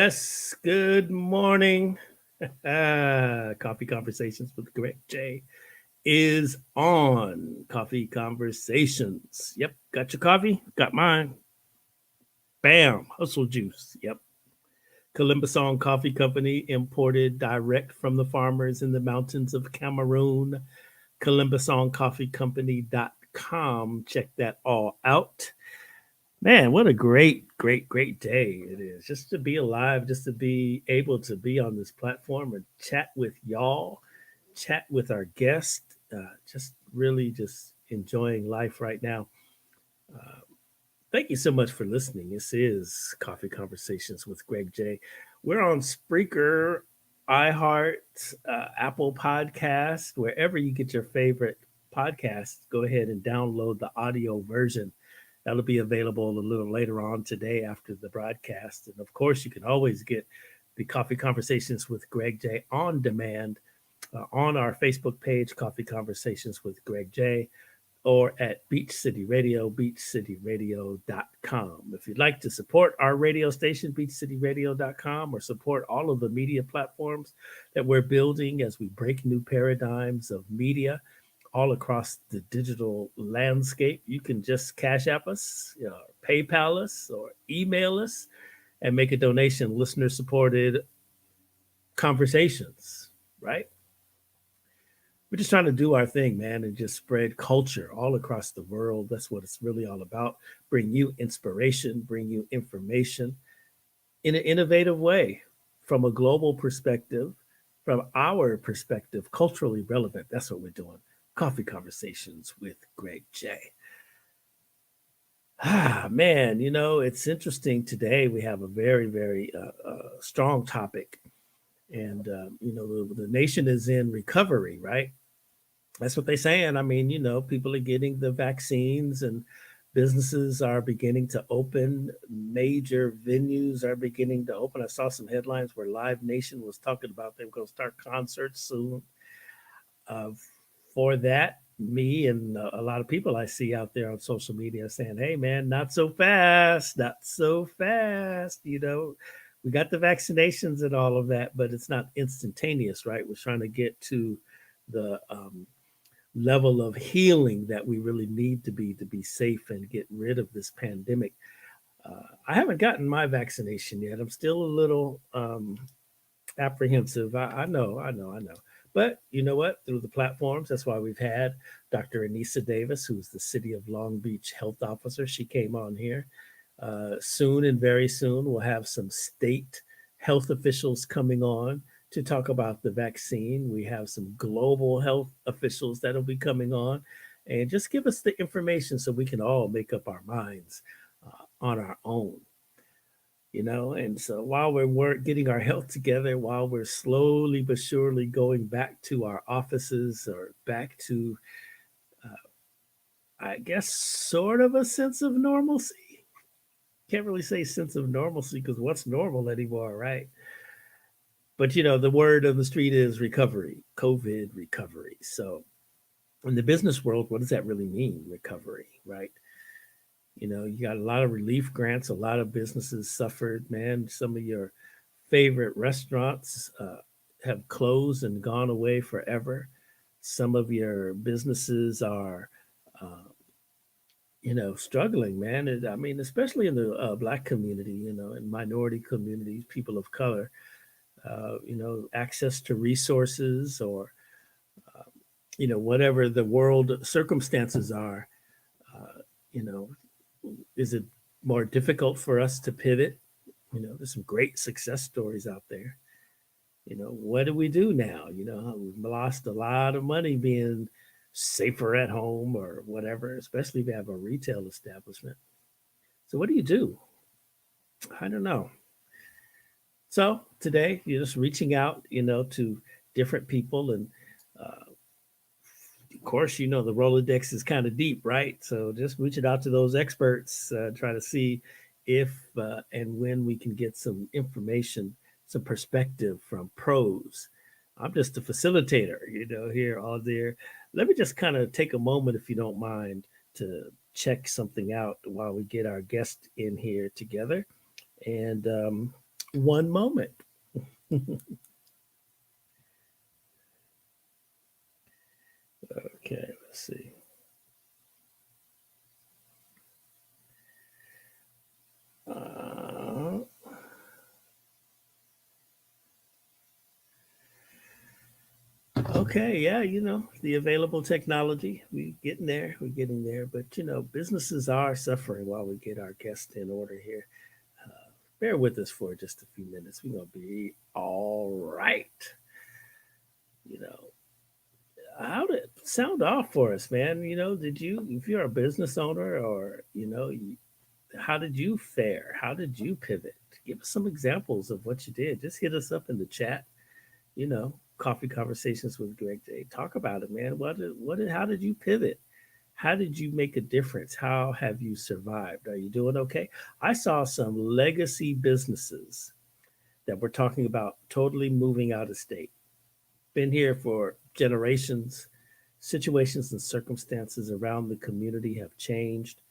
Yes, good morning. Coffee Conversations with Greg J is on. Coffee Conversations. Yep, got your coffee? Got mine. Bam, hustle juice. Yep. Columbusong Coffee Company imported direct from the farmers in the mountains of Cameroon. ColumbusongCoffeeCompany.com. Check that all out. Man, what a great day it is just to be alive, just to be able to be on this platform and chat with y'all, chat with our guest. Just really just enjoying life right now. Uh, Thank you so much for listening. This is Coffee Conversations with Greg J. We're on Spreaker, iHeart, Apple Podcast, wherever you get your favorite podcasts. Go ahead and download the audio version. That'll be available a little later on today after the broadcast. And of course, you can always get the Coffee Conversations with Greg J on demand on our Facebook page, Coffee Conversations with Greg J, or at Beach City Radio, beachcityradio.com. If you'd like to support our radio station, beachcityradio.com, or support all of the media platforms that we're building as we break new paradigms of media all across the digital landscape, you can just cash app us, PayPal us, or email us and make a donation. Listener supported conversations, right? We're just trying to do our thing, man, and just spread culture all across the world. That's what it's really all about. Bring you inspiration, bring you information in an innovative way from a global perspective, from our perspective, culturally relevant. That's what we're doing. Coffee Conversations with Greg J. Man, it's interesting today. We have a very strong topic. And, the nation is in recovery, right? That's what they're saying. I mean, people are getting the vaccines and businesses are beginning to open. Major venues are beginning to open. I saw some headlines where Live Nation was talking about they were going to start concerts soon. Uh, for that, me and a lot of people I see out there on social media saying, hey, man, not so fast, not so fast. We got the vaccinations and all of that, but it's not instantaneous, right? We're trying to get to the level of healing that we really need to be safe and get rid of this pandemic. I haven't gotten my vaccination yet. I'm still a little apprehensive. I know. But you know what? Through the platforms, that's why we've had Dr. Anissa Davis, who's the City of Long Beach Health Officer. She came on here. Soon and very soon, we'll have some state health officials coming on to talk about the vaccine. We have some global health officials that'll be coming on and just give us the information so we can all make up our minds on our own. And so while we're getting our health together, while we're slowly but surely going back to our offices or back to, I guess, sort of a sense of normalcy. Can't really say sense of normalcy because what's normal anymore, right? But the word of the street is recovery, COVID recovery. So in the business world, what does that really mean, recovery, right? You got a lot of relief grants. A lot of businesses suffered, man. Some of your favorite restaurants have closed and gone away forever. Some of your businesses are, uh, struggling, man. I mean, especially in the Black community, in minority communities, people of color, access to resources or, whatever the world circumstances are, you know, is it more difficult for us to pivot? There's some great success stories out there. What do we do now? We've lost a lot of money being safer at home or whatever, especially if you have a retail establishment. So what do you do? I don't know. So today you're just reaching out, to different people and of course, the Rolodex is kind of deep, right? So just reaching out to those experts, trying to see if and when we can get some information, some perspective from pros. I'm just a facilitator, here all there. Let me just kind of take a moment, if you don't mind, to check something out while we get our guest in here together. And one moment. Okay, let's see. Uh, okay, yeah, the available technology, we getting there, we're getting there. But businesses are suffering while we get our guests in order here. Bear with us for just a few minutes. We're gonna be all right. You know, how did it sound off for us, man? Did you, if you're a business owner, or how did you fare? How did you pivot? Give us some examples of what you did. Just hit us up in the chat. Coffee conversations with Greg J. Talk about it, man. How did you pivot? How did you make a difference? How have you survived? Are you doing okay? I saw some legacy businesses that were talking about totally moving out of state. Been here for generations. Situations and circumstances around the community have changed,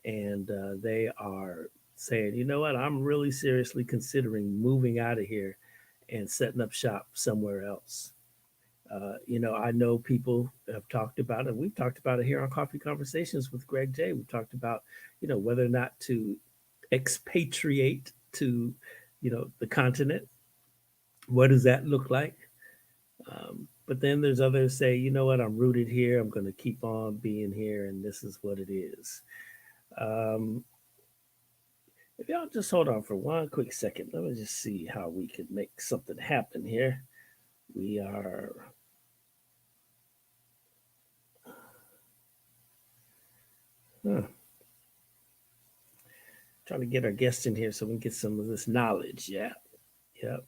and they are saying, you know what, I'm really seriously considering moving out of here and setting up shop somewhere else. I know people have talked about it. We've talked about it here on Coffee Conversations with Greg J. We've talked about, whether or not to expatriate to, the continent. What does that look like? But then there's others say, you know what, I'm rooted here. I'm going to keep on being here, and this is what it is. Um, if y'all just hold on for one quick second, let me just see how we could make something happen here. We are huh, trying to get our guests in here so we can get some of this knowledge. Yeah, yep.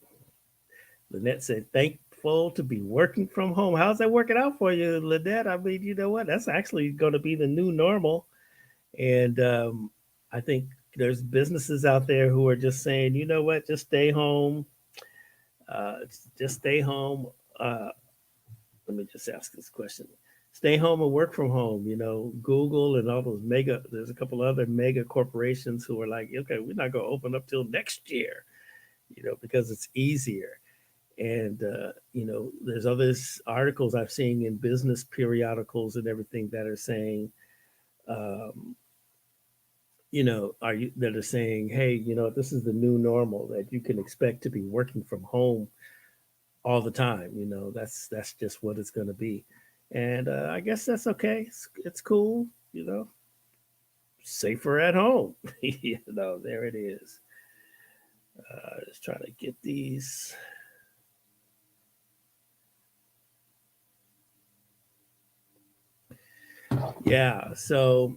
Lynette said, thankful to be working from home. How's that working out for you, Lynette? I mean, you know what? That's actually going to be the new normal. And I think there's businesses out there who are just saying, you know what, just stay home. Uh, just stay home. Uh, Let me just ask this question. Stay home and work from home. Google and all those mega, there's a couple other mega corporations who are like, okay, we're not going to open up till next year, because it's easier. And, there's other articles I've seen in business periodicals and everything that are saying, um, are you that are saying, hey, this is the new normal that you can expect to be working from home all the time. That's just what it's going to be, and I guess that's okay. It's cool. Safer at home. There it is. Just trying to get these. Yeah, so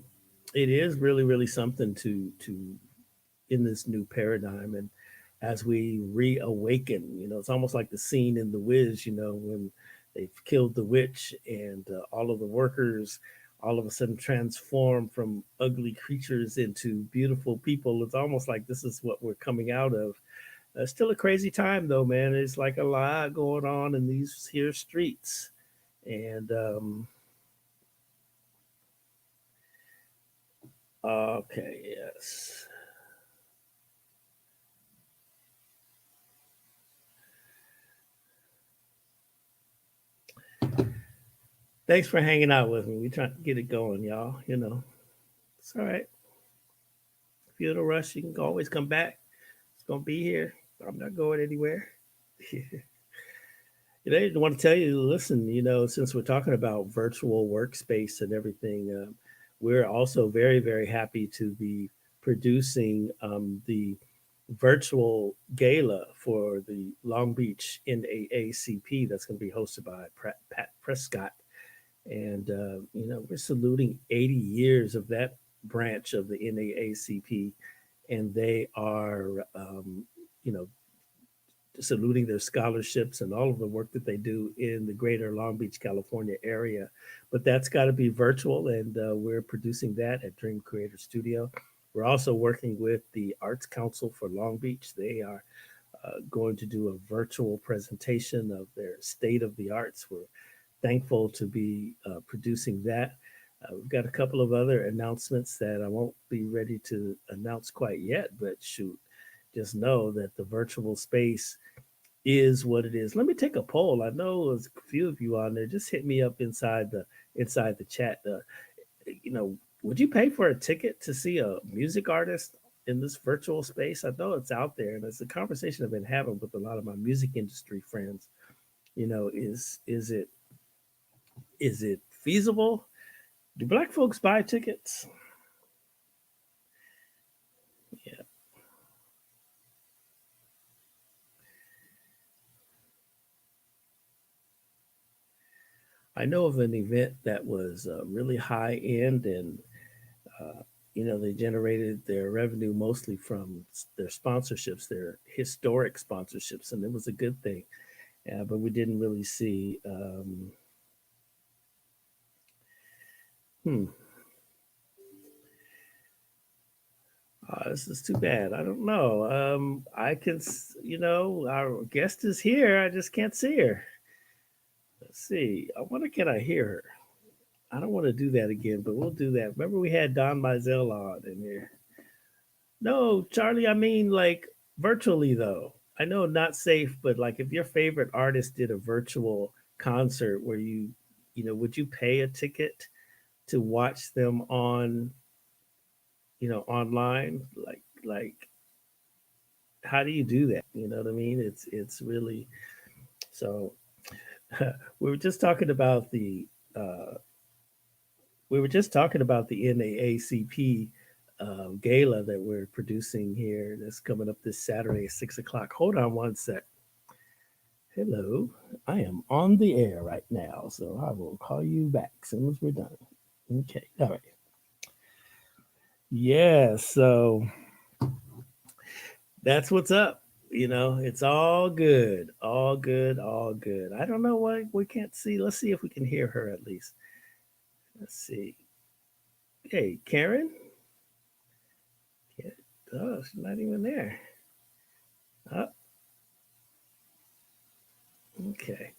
it is really, really something to in this new paradigm, and as we reawaken, it's almost like the scene in The Wiz, when they've killed the witch, and all of the workers all of a sudden transform from ugly creatures into beautiful people. It's almost like this is what we're coming out of. Still a crazy time though, man. It's like a lot going on in these here streets, and okay, yes. Thanks for hanging out with me. We trying to get it going, y'all. It's all right. If you're in a rush, you can always come back. It's gonna be here. I'm not going anywhere. I want to tell you, listen, since we're talking about virtual workspace and everything, we're also very, very happy to be producing the virtual gala for the Long Beach NAACP that's going to be hosted by Pat Prescott. And, we're saluting 80 years of that branch of the NAACP. And they are, you know, saluting their scholarships and all of the work that they do in the greater Long Beach, California area. But that's got to be virtual, and we're producing that at Dream Creator Studio. We're also working with the Arts Council for Long Beach. They are going to do a virtual presentation of their state of the arts. We're thankful to be producing that. We've got a couple of other announcements that I won't be ready to announce quite yet, but shoot, just know that the virtual space is what it is. Let me take a poll. I know there's a few of you on there. Just hit me up inside the chat. You know, would you pay for a ticket to see a music artist in this virtual space? I know it's out there, and it's a conversation I've been having with a lot of my music industry friends. You know, is it feasible? Do black folks buy tickets? Yeah, I know of an event that was really high end, and uh, they generated their revenue mostly from their sponsorships, their historic sponsorships, and it was a good thing. But we didn't really see. Hmm, this is too bad. I don't know. I can, our guest is here. I just can't see her. Let's see. I wonder, can I hear her? I don't want to do that again, but we'll do that. Remember, we had Don Mizell on in here. No, Charlie, I mean, like virtually, though. I know not safe, but like if your favorite artist did a virtual concert where would you pay a ticket to watch them online? Like, how do you do that? You know what I mean? It's really so. we were just talking about the uh, NAACP gala that we're producing here. That's coming up this Saturday at 6 o'clock. Hold on one sec. Hello, I am on the air right now, so I will call you back as soon as we're done. Okay, all right. Yeah, so that's what's up. It's all good, all good, all good. I don't know why we can't see. Let's see if we can hear her at least. Let's see. Hey, Karen. Yeah. Oh, she's not even there. Oh, okay.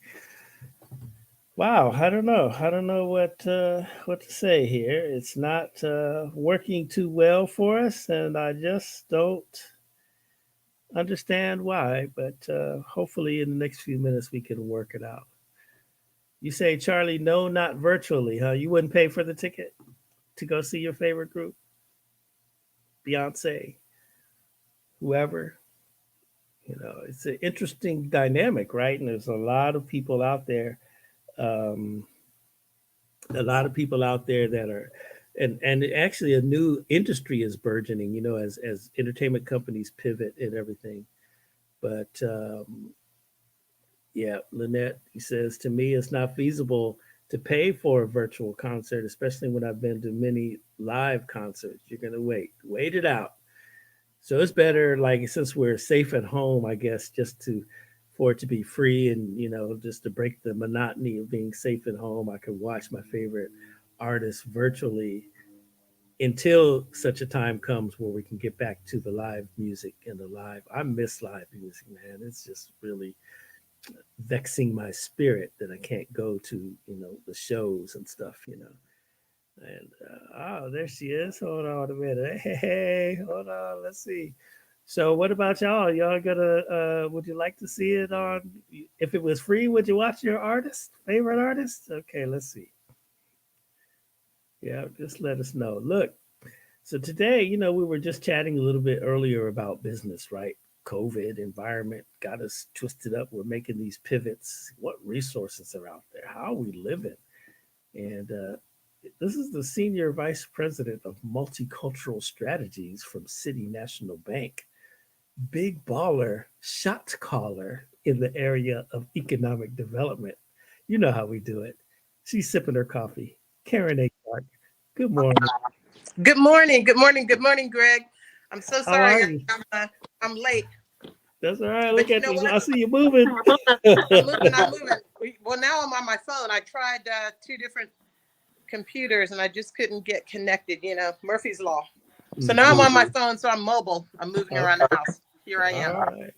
Wow, I don't know. I don't know what to say here. It's not working too well for us, and I just don't understand why. But hopefully, in the next few minutes, we can work it out. You say, Charlie, no, not virtually, huh? You wouldn't pay for the ticket to go see your favorite group, Beyonce, whoever. It's an interesting dynamic, right? And there's um, a lot of people out there that are, and actually a new industry is burgeoning. As entertainment companies pivot and everything. But yeah, Lynette, he says, to me, it's not feasible to pay for a virtual concert, especially when I've been to many live concerts. You're going to wait it out. So it's better, like, since we're safe at home, I guess, just for it to be free and, just to break the monotony of being safe at home, I could watch my favorite artists virtually until such a time comes where we can get back to the live music and the live. I miss live music, man. It's just really vexing my spirit that I can't go to, the shows and stuff. And oh, there she is. Hold on a minute. Hey, hold on. Let's see. So, what about y'all? Y'all gonna? Would you like to see it on? If it was free, would you watch your favorite artist? Okay, let's see. Yeah, just let us know. Look, so today, we were just chatting a little bit earlier about business, right? COVID environment got us twisted up. We're making these pivots. What resources are out there? How are we living? And this is the senior vice president of multicultural strategies from City National Bank, big baller, shot caller in the area of economic development. You know how we do it. She's sipping her coffee. Karen A. Clark. Good morning. Good morning. Good morning. Good morning, Greg. I'm so How sorry. are you? I'm late, That's all right. but Look you at know you. I what? see you moving. I'm moving. I'm moving. Well, now I'm on my phone. I tried two different computers and I just couldn't get connected. Murphy's Law. So now I'm on my Mhm. phone. So I'm mobile. I'm moving around Okay. the house. Here I am. All right.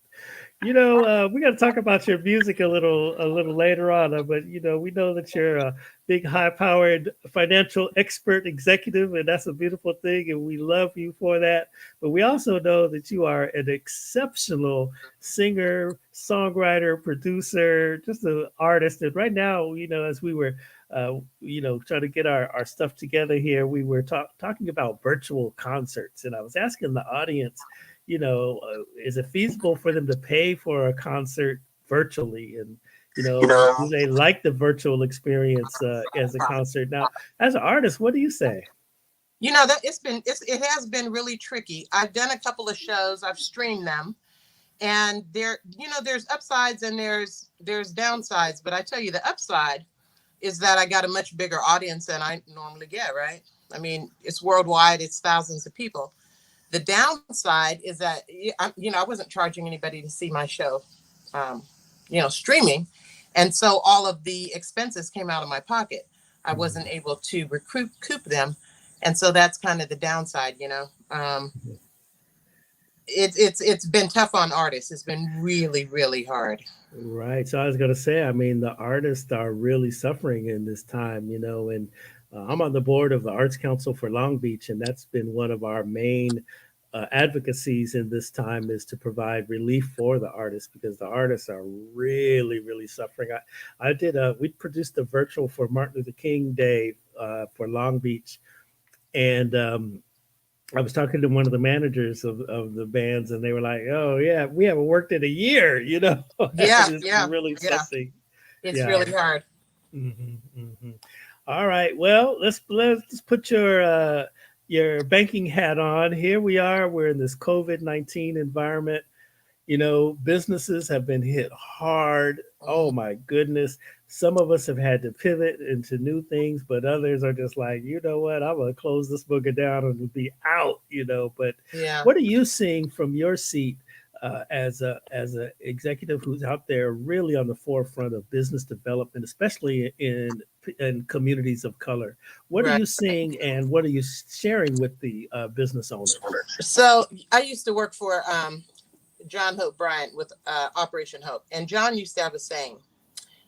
We got to talk about your music a little later on. But we know that you're a big, high-powered financial expert executive, and that's a beautiful thing, and we love you for that. But we also know that you are an exceptional singer, songwriter, producer, just an artist. And right now, as we were, trying to get our stuff together here, we were talking about virtual concerts, and I was asking the audience is it feasible for them to pay for a concert virtually? And, do they like the virtual experience as a concert? Now, as an artist, what do you say? That it has been really tricky. I've done a couple of shows, I've streamed them, and there's upsides and there's downsides. But I tell you, the upside is that I got a much bigger audience than I normally get, right? I mean, it's worldwide, it's thousands of people. The downside is that I wasn't charging anybody to see my show, um, streaming, and so all of the expenses came out of my pocket. I wasn't able to recoup them, and so that's kind of the downside. It's been tough on artists. It's been really, really hard. Right. So I was going to say, I mean, the artists are really suffering in this time, and I'm on the board of the Arts Council for Long Beach, and that's been one of our main advocacies in this time is to provide relief for the artists because the artists are really, really suffering. We produced a virtual for Martin Luther King Day for Long Beach, and I was talking to one of the managers of the bands, and they were like, "Oh yeah, we haven't worked in a year," Yeah, It's yeah, really yeah. something. It's Yeah. really hard. Hmm. Hmm. All right. Well, let's put your banking hat on. Here we are. We're in this COVID-19 environment. Businesses have been hit hard. Oh Mhm. my goodness. Some of us have had to pivot into new things, but others are just like, you know what, I'm gonna close this booger down and be out. But Yeah, what are you seeing from your seat as a executive who's out there really on the forefront of business development, especially in communities of color? What are right. you seeing and what are you sharing with the business owners? So I used to work for John Hope Bryant with Operation Hope, and John used to have a saying.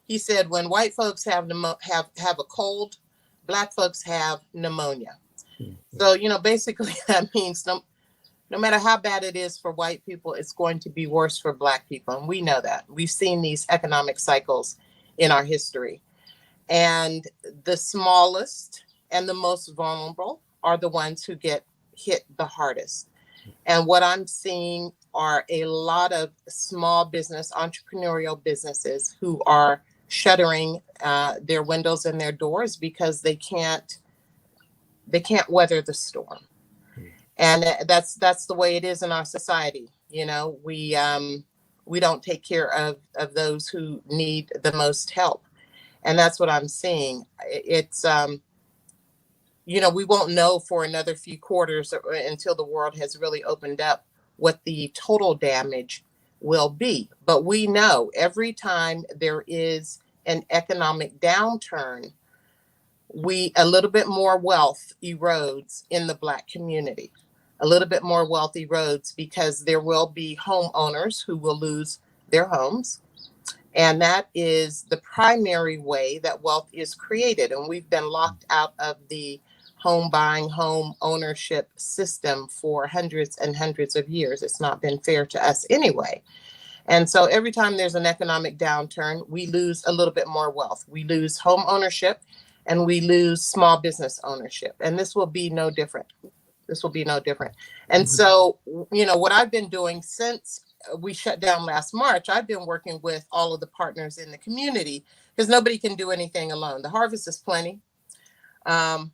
He said, "When white folks have a cold, black folks have pneumonia." Mhm. So basically that means no matter how bad it is for white people, it's going to be worse for black people, and we know that. We've seen these economic cycles in our history, and the smallest and the most vulnerable are the ones who get hit the hardest. And what I'm seeing are a lot of small business, entrepreneurial businesses who are shuttering their windows and their doors because they can't weather the storm. And that's the way it is in our society. We don't take care of those who need the most help, and that's what I'm seeing. It's we won't know for another few quarters until the world has really opened up what the total damage will be. But we know every time there is an economic downturn, we a little bit more wealth erodes in the black community. A little bit more wealth erodes because there will be homeowners who will lose their homes. And that is the primary way that wealth is created. And we've been locked out of the home buying, home ownership system for hundreds and hundreds of years. It's not been fair to us anyway. And so every time there's an economic downturn, we lose a little bit more wealth. We lose home ownership and we lose small business ownership. And this will be no different. This will be no different. And Mhm. so, what I've been doing since we shut down last March, I've been working with all of the partners in the community because nobody can do anything alone. The harvest is plenty. Um,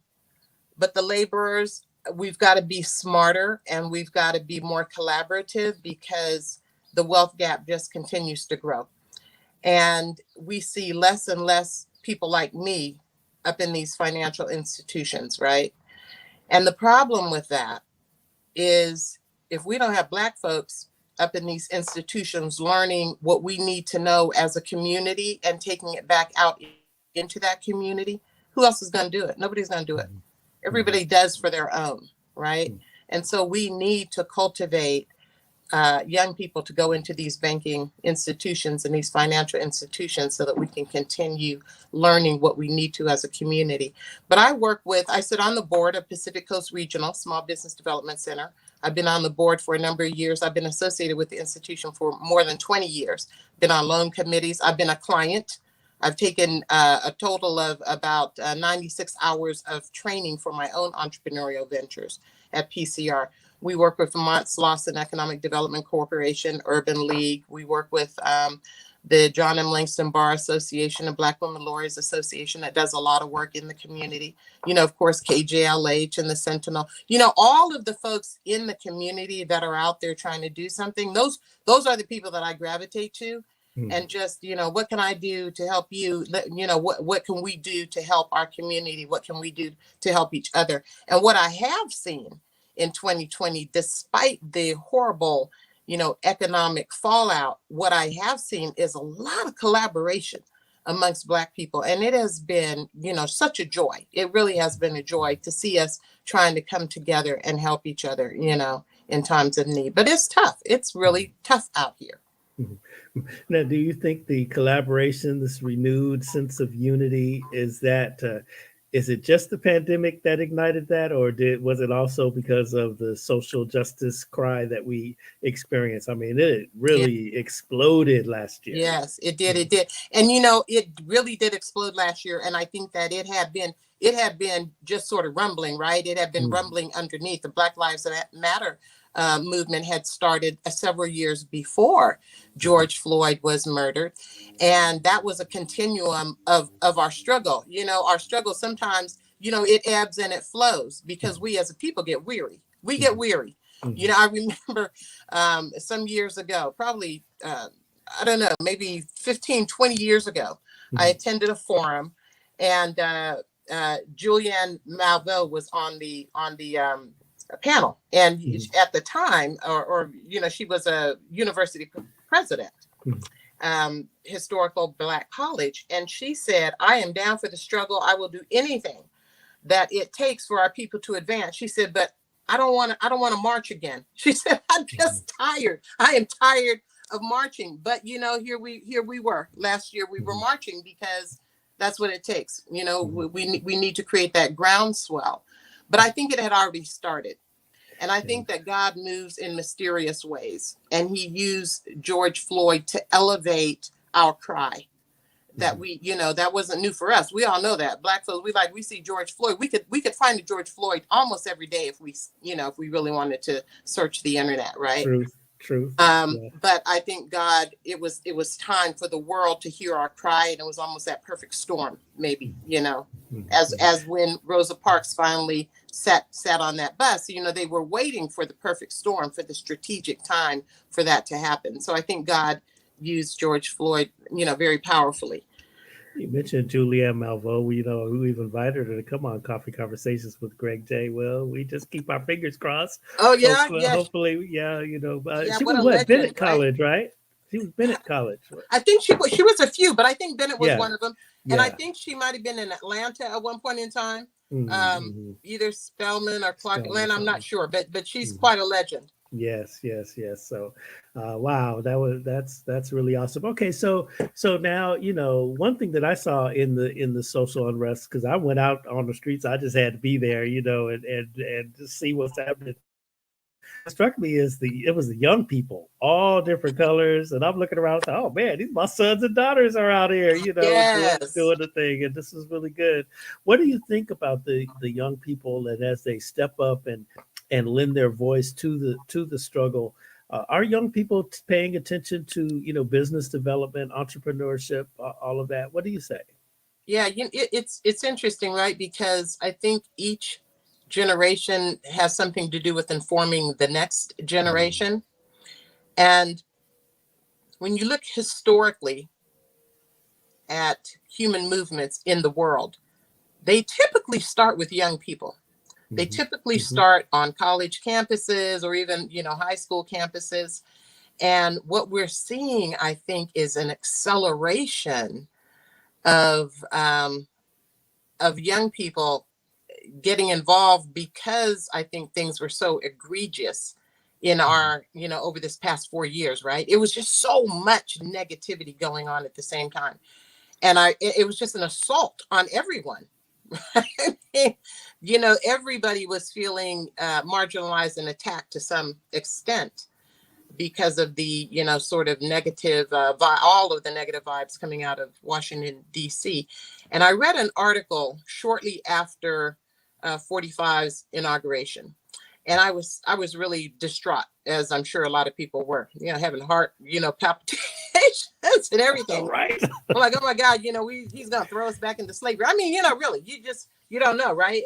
but the laborers, we've got to be smarter and we've got to be more collaborative because the wealth gap just continues to grow. And we see less and less people like me up in these financial institutions, right? And the problem with that is if we don't have Black folks up in these institutions learning what we need to know as a community and taking it back out into that community, who else is going to do it? Nobody's going to do it. Mhm. Mhm. Everybody does for their own, right? And so we need to cultivate young people to go into these banking institutions and these financial institutions so that we can continue learning what we need to as a community. But I sit on the board of Pacific Coast Regional Small Business Development Center. I've been on the board for a number of years. I've been associated with the institution for more than 20 years, been on loan committees. I've been a client. I've taken a total of about 96 hours of training for my own entrepreneurial ventures at PCR. We work with Vermont Slauson Economic Development Corporation, Urban League. We work with the John M. Langston Bar Association and Black Women Lawyers Association that does a lot of work in the community. Of course, KJLH and the Sentinel. All of the folks in the community that are out there trying to do something, those are the people that I gravitate to. And just, what can I do to help you? What can we do to help our community? What can we do to help each other? And what I have seen in 2020, despite the horrible, economic fallout, what I have seen is a lot of collaboration amongst Black people. And it has been, such a joy. It really has been a joy to see us trying to come together and help each other, in times of need. But it's tough. It's really tough out here. Now, do you think the collaboration, this renewed sense of unity, is it just the pandemic that ignited that, or was it also because of the social justice cry that we experienced? I mean, it really exploded last year. Yes, it did. It did. And, it really did explode last year. And I think that it had been just sort of rumbling, right? It had been rumbling underneath. The Black Lives Matter movement had started several years before George Floyd was murdered. And that was a continuum of our struggle. Our struggle sometimes, it ebbs and it flows because we as a people get weary. We get weary. I remember some years ago, probably, I don't know, maybe 15, 20 years ago, I attended a forum and Julianne Malveaux was on the panel. And at the time, or she was a university president, historical Black college. And she said, I am down for the struggle. I will do anything that it takes for our people to advance. She said, but I don't want to march again. She said, I'm just tired. I am tired of marching. But, here we were last year. We were marching because that's what it takes. We need to create that groundswell. But I think it had already started. And I think that God moves in mysterious ways. And he used George Floyd to elevate our cry. That that wasn't new for us. We all know that. Black folks, we see George Floyd. We could find a George Floyd almost every day if we really wanted to search the internet, right? True. But I think God, it was time for the world to hear our cry, and it was almost that perfect storm, maybe, as when Rosa Parks finally sat on that bus, they were waiting for the perfect storm, for the strategic time for that to happen. So I think God used George Floyd, very powerfully. You mentioned Julianne Malveaux, we've invited her to come on Coffee Conversations with Greg J. Well, we just keep our fingers crossed. Oh, yeah. Hopefully, she was legend, Bennett College, right? She was Bennett College. I think she was a few, but I think Bennett was one of them. And I think she might have been in Atlanta at one point in time. Either Spelman or Clark Atlanta, I'm not sure, but she's quite a legend. Yes. So, wow, that's really awesome. Okay, so now one thing that I saw in the social unrest, because I went out on the streets, I just had to be there, and just see what's happening. What struck me is it was the young people, all different colors, and I'm looking around, oh man, these my sons and daughters are out here, doing the thing, and this is really good. What do you think about the young people, and as they step up and lend their voice to the struggle? Are young people paying attention to business development, entrepreneurship, all of that? What do you say? Yeah, it's interesting, right? Because I think each generation has something to do with informing the next generation. And when you look historically at human movements in the world, they typically start with young people. They typically start on college campuses or even, high school campuses. And what we're seeing, I think, is an acceleration of young people getting involved because I think things were so egregious in our, over this past 4 years, right? It was just so much negativity going on at the same time. And it was just an assault on everyone. Everybody was feeling marginalized and attacked to some extent because of the, sort of negative, all of the negative vibes coming out of Washington, D.C. And I read an article shortly after 45's inauguration. And I was really distraught, as I'm sure a lot of people were, having heart, palpitations and everything. Right. I'm like, oh my God, he's going to throw us back into slavery. I mean, really, you don't know, right?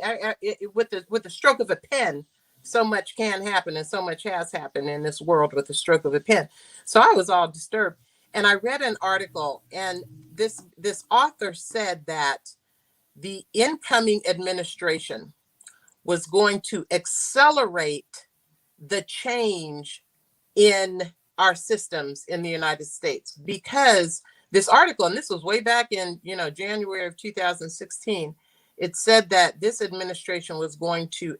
With the stroke of a pen, so much can happen, and so much has happened in this world with the stroke of a pen. So I was all disturbed. And I read an article, and this author said that the incoming administration was going to accelerate the change in our systems in the United States, because this article, and this was way back in, January of 2016, it said that this administration was going to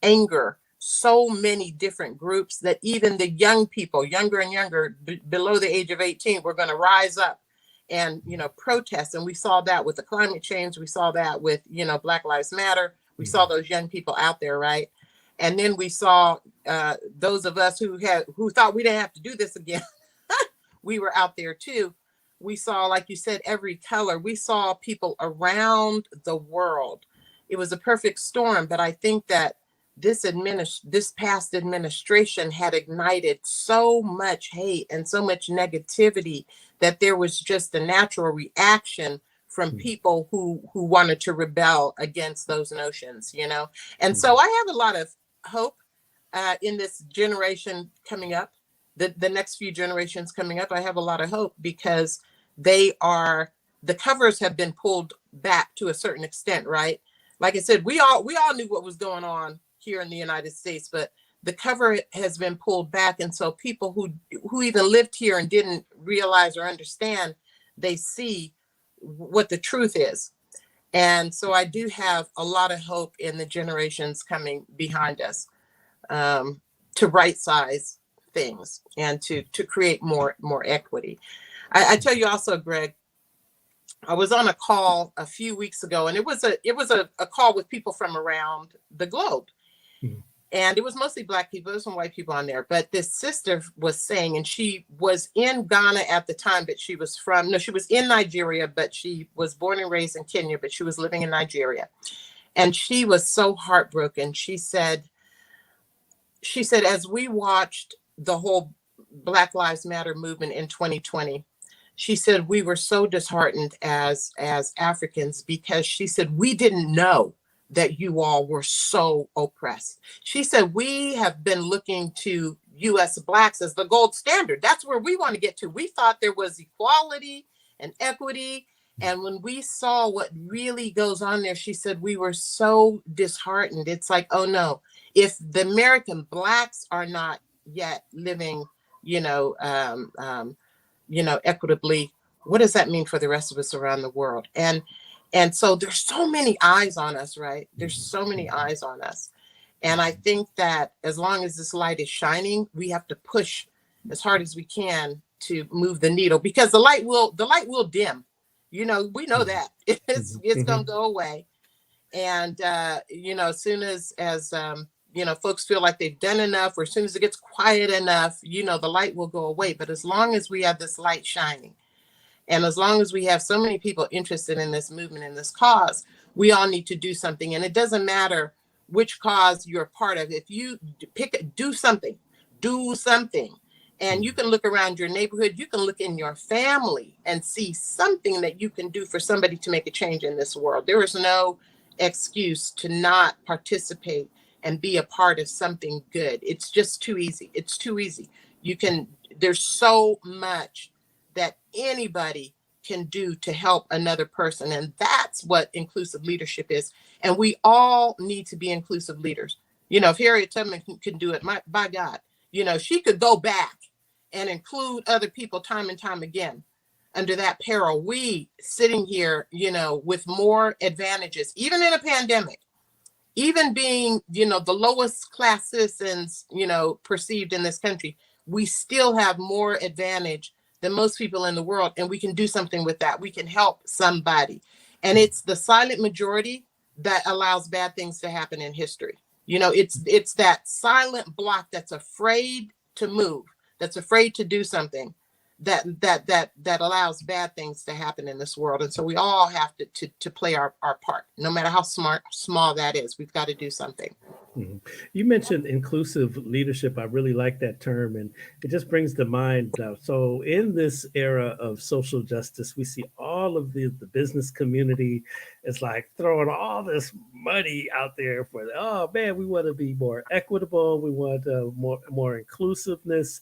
anger so many different groups that even the young people, younger and younger, below the age of 18, were going to rise up and, protest. And we saw that with the climate change. We saw that with, Black Lives Matter. We saw those young people out there, right? And then we saw those of us who thought we didn't have to do this again. We were out there too. We saw, like you said, every color. We saw people around the world. It was a perfect storm. But I think that this past administration had ignited so much hate and so much negativity that there was just a natural reaction from people who wanted to rebel against those notions, And so I have a lot of hope in this generation coming up, the next few generations coming up. I have a lot of hope because the covers have been pulled back to a certain extent, right? Like I said, we all knew what was going on here in the United States, but the cover has been pulled back. And so people who even lived here and didn't realize or understand, they see what the truth is. And so I do have a lot of hope in the generations coming behind us to right size things and to create more equity. I tell you also, Greg, I was on a call a few weeks ago, and it was a call with people from around the globe. And it was mostly Black people. There's some white people on there. But this sister was saying, and she was in Ghana at the time, but she was in Nigeria, but she was born and raised in Kenya, but she was living in Nigeria. And she was so heartbroken. She said, as we watched the whole Black Lives Matter movement in 2020, she said, we were so disheartened as Africans, because she said, we didn't know that you all were so oppressed. She said, we have been looking to U.S. Blacks as the gold standard. That's where we want to get to. We thought there was equality and equity. And when we saw what really goes on there, she said, we were so disheartened. It's like, oh no, if the American Blacks are not yet living, equitably, what does that mean for the rest of us around the world? And so there's so many eyes on us, right? There's so many eyes on us. And I think that as long as this light is shining, we have to push as hard as we can to move the needle, because the light will dim. We know that it's going to go away. And, as soon as folks feel like they've done enough, or as soon as it gets quiet enough, the light will go away. But as long as we have this light shining, and as long as we have so many people interested in this movement and this cause, we all need to do something. And it doesn't matter which cause you're a part of. If you do something. And you can look around your neighborhood, you can look in your family and see something that you can do for somebody to make a change in this world. There is no excuse to not participate and be a part of something good. It's just too easy. It's too easy. There's so much that anybody can do to help another person. And that's what inclusive leadership is. And we all need to be inclusive leaders. If Harriet Tubman can do it, by God, she could go back and include other people time and time again under that peril. We sitting here, with more advantages, even in a pandemic, even being, the lowest class citizens, perceived in this country, we still have more advantage than most people in the world. And we can do something with that. We can help somebody. And it's the silent majority that allows bad things to happen in history. It's that silent block that's afraid to move, that's afraid to do something, that allows bad things to happen in this world. And so we all have to play our part, no matter how small that is. We've got to do something. Mm-hmm. You mentioned inclusive leadership. I really like that term, and it just brings to mind. So, in this era of social justice, we see all of the business community is like throwing all this money out there for. Oh man, we want to be more equitable. We want more inclusiveness.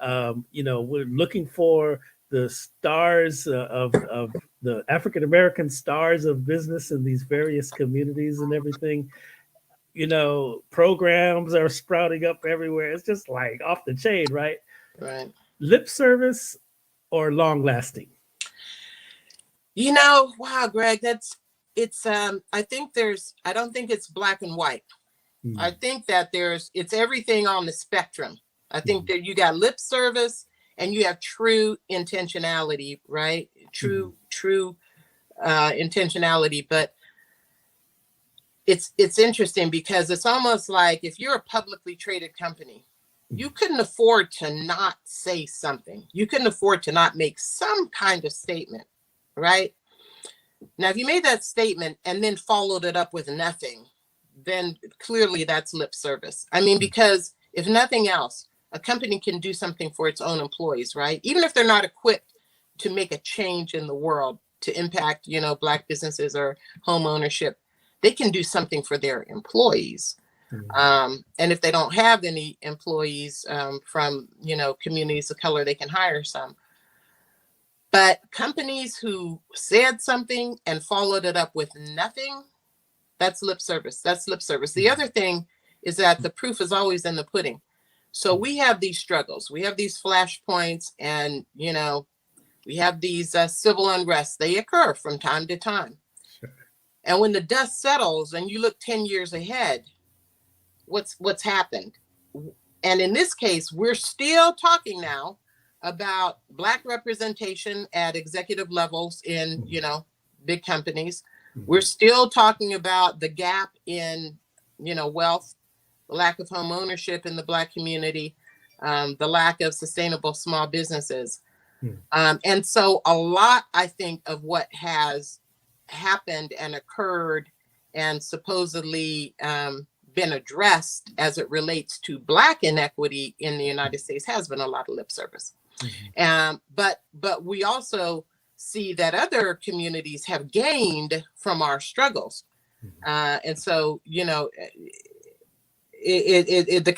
We're looking for the stars of the African American stars of business in these various communities and everything. Programs are sprouting up everywhere. It's just like off the chain, right? Right. Lip service or long lasting? Wow, Greg, I don't think it's black and white. Mm-hmm. I think that it's everything on the spectrum. I think that you got lip service and you have true intentionality, right? True intentionality. But it's interesting because it's almost like if you're a publicly traded company, you couldn't afford to not say something. You couldn't afford to not make some kind of statement, right? Now, if you made that statement and then followed it up with nothing, then clearly that's lip service. I mean, because if nothing else, a company can do something for its own employees, right? Even if they're not equipped to make a change in the world to impact, Black businesses or home ownership, they can do something for their employees. Mm-hmm. And if they don't have any employees from, communities of color, they can hire some. But companies who said something and followed it up with nothing, that's lip service. That's lip service. The other thing is that the proof is always in the pudding. So we have these struggles. We have these flashpoints and, we have these civil unrests. They occur from time to time. Sure. And when the dust settles and you look 10 years ahead, what's happened? And in this case, we're still talking now about Black representation at executive levels in, big companies. Mm-hmm. We're still talking about the gap in, wealth, the lack of home ownership in the Black community, the lack of sustainable small businesses. Mm-hmm. And so a lot, I think, of what has happened and occurred and supposedly been addressed as it relates to Black inequity in the United States has been a lot of lip service. Mm-hmm. But we also see that other communities have gained from our struggles. Mm-hmm. And so, the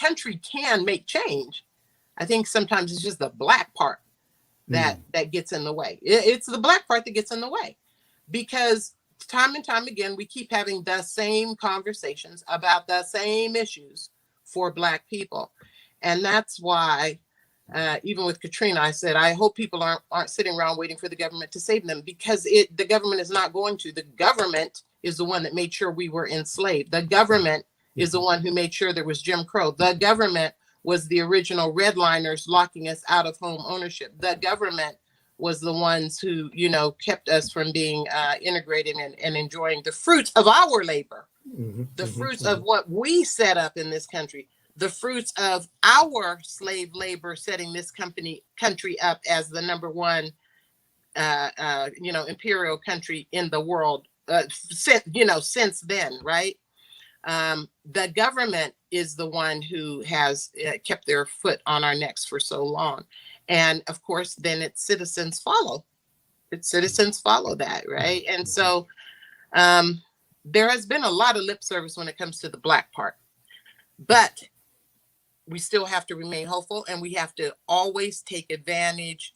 country can make change. I think sometimes it's just the Black part that gets in the way. It's the Black part that gets in the way, because time and time again, we keep having the same conversations about the same issues for Black people. And that's why, even with Katrina, I said, I hope people aren't sitting around waiting for the government to save them, because the government is not going to. The government is the one that made sure we were enslaved. The government is the one who made sure there was Jim Crow. The government was the original redliners locking us out of home ownership. The government was the ones who, kept us from being integrated and enjoying the fruits of our labor, the fruits of what we set up in this country, the fruits of our slave labor setting this country up as the number one, imperial country in the world, since then, right? The government is the one who has kept their foot on our necks for so long. And of course, then its citizens follow. Its citizens follow that, right? And so there has been a lot of lip service when it comes to the Black part. But we still have to remain hopeful, and we have to always take advantage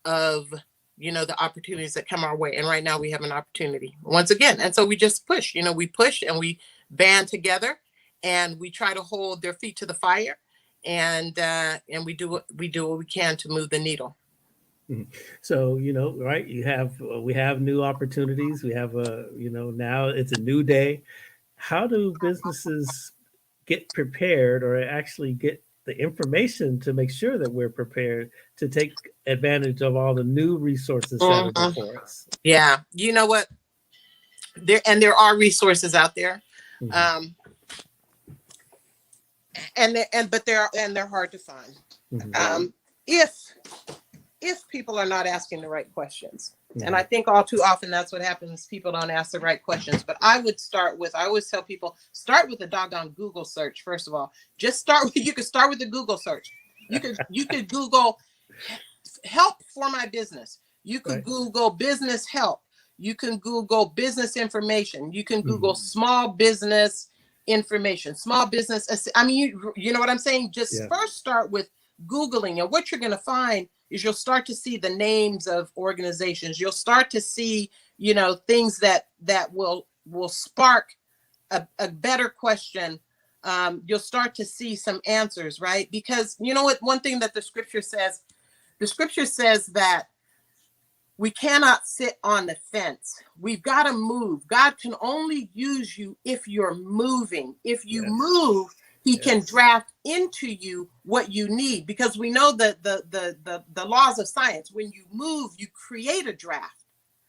of, the opportunities that come our way. And right now we have an opportunity once again. And so we just push, we push and we band together and we try to hold their feet to the fire, and we do what we can to move the needle. Mhm. So, right, we have new opportunities. We have now it's a new day. How do businesses get prepared or actually get the information to make sure that we're prepared to take advantage of all the new resources that are Mhm. before us? Yeah, you know what? There are resources out there, Mhm. um, and they're hard to find. Mhm. If people are not asking the right questions. And I Mhm. think all too often that's what happens. People don't ask the right questions. But I always tell people, start with a doggone Google search, first of all. Just you could start with the Google search. You could Google help for my business. You could Right. Google business help. You can Google business information. You can Google Mhm. small business information, small business. I mean, you know what I'm saying? Just Yeah. first start with Googling, and what you're going to find is you'll start to see the names of organizations. You'll start to see, things that will spark a better question. You'll start to see some answers, right? Because you know what? One thing that the scripture says that we cannot sit on the fence. We've got to move. God can only use you if you're moving. If you Yes. move, he can Yes. draft into you what you need, because we know that the laws of science. When you move, you create a draft.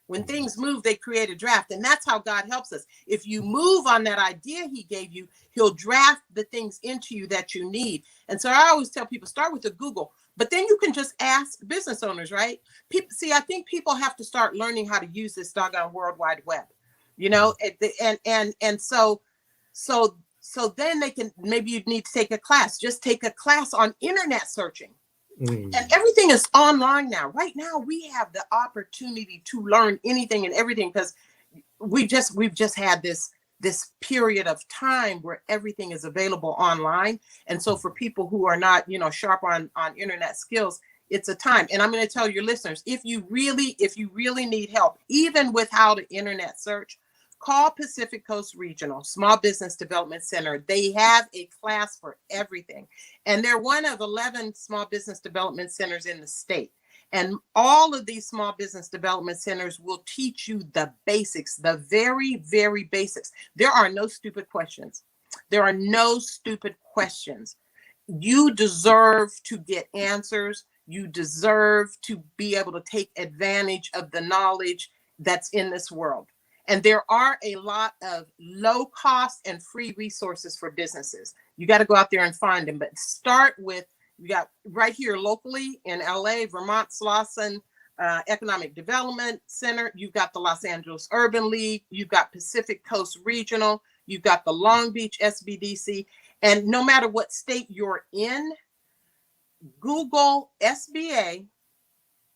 When Mhm. things move, they create a draft. And that's how God helps us. If you move on that idea he gave you, he'll draft the things into you that you need. And so I always tell people, start with the Google, but then you can just ask business owners, right? People see, I think people have to start learning how to use this doggone World Wide Web, Mhm. and so then they can, maybe you need to take a class, just take a class on internet searching. And Mm. everything is online now. Right now, we have the opportunity to learn anything and everything, because we've just had this period of time where everything is available online. And so for people who are not, sharp on internet skills, it's a time. And I'm going to tell your listeners, if you really need help, even without an internet search, call Pacific Coast Regional Small Business Development Center. They have a class for everything. And they're one of 11 small business development centers in the state. And all of these small business development centers will teach you the basics, the very, very basics. There are no stupid questions. There are no stupid questions. You deserve to get answers. You deserve to be able to take advantage of the knowledge that's in this world. And there are a lot of low cost and free resources for businesses. You got to go out there and find them, but start with, we got right here locally in LA, Vermont Slauson Economic Development Center. You've got the Los Angeles Urban League. You've got Pacific Coast Regional. You've got the Long Beach SBDC. And no matter what state you're in, Google SBA,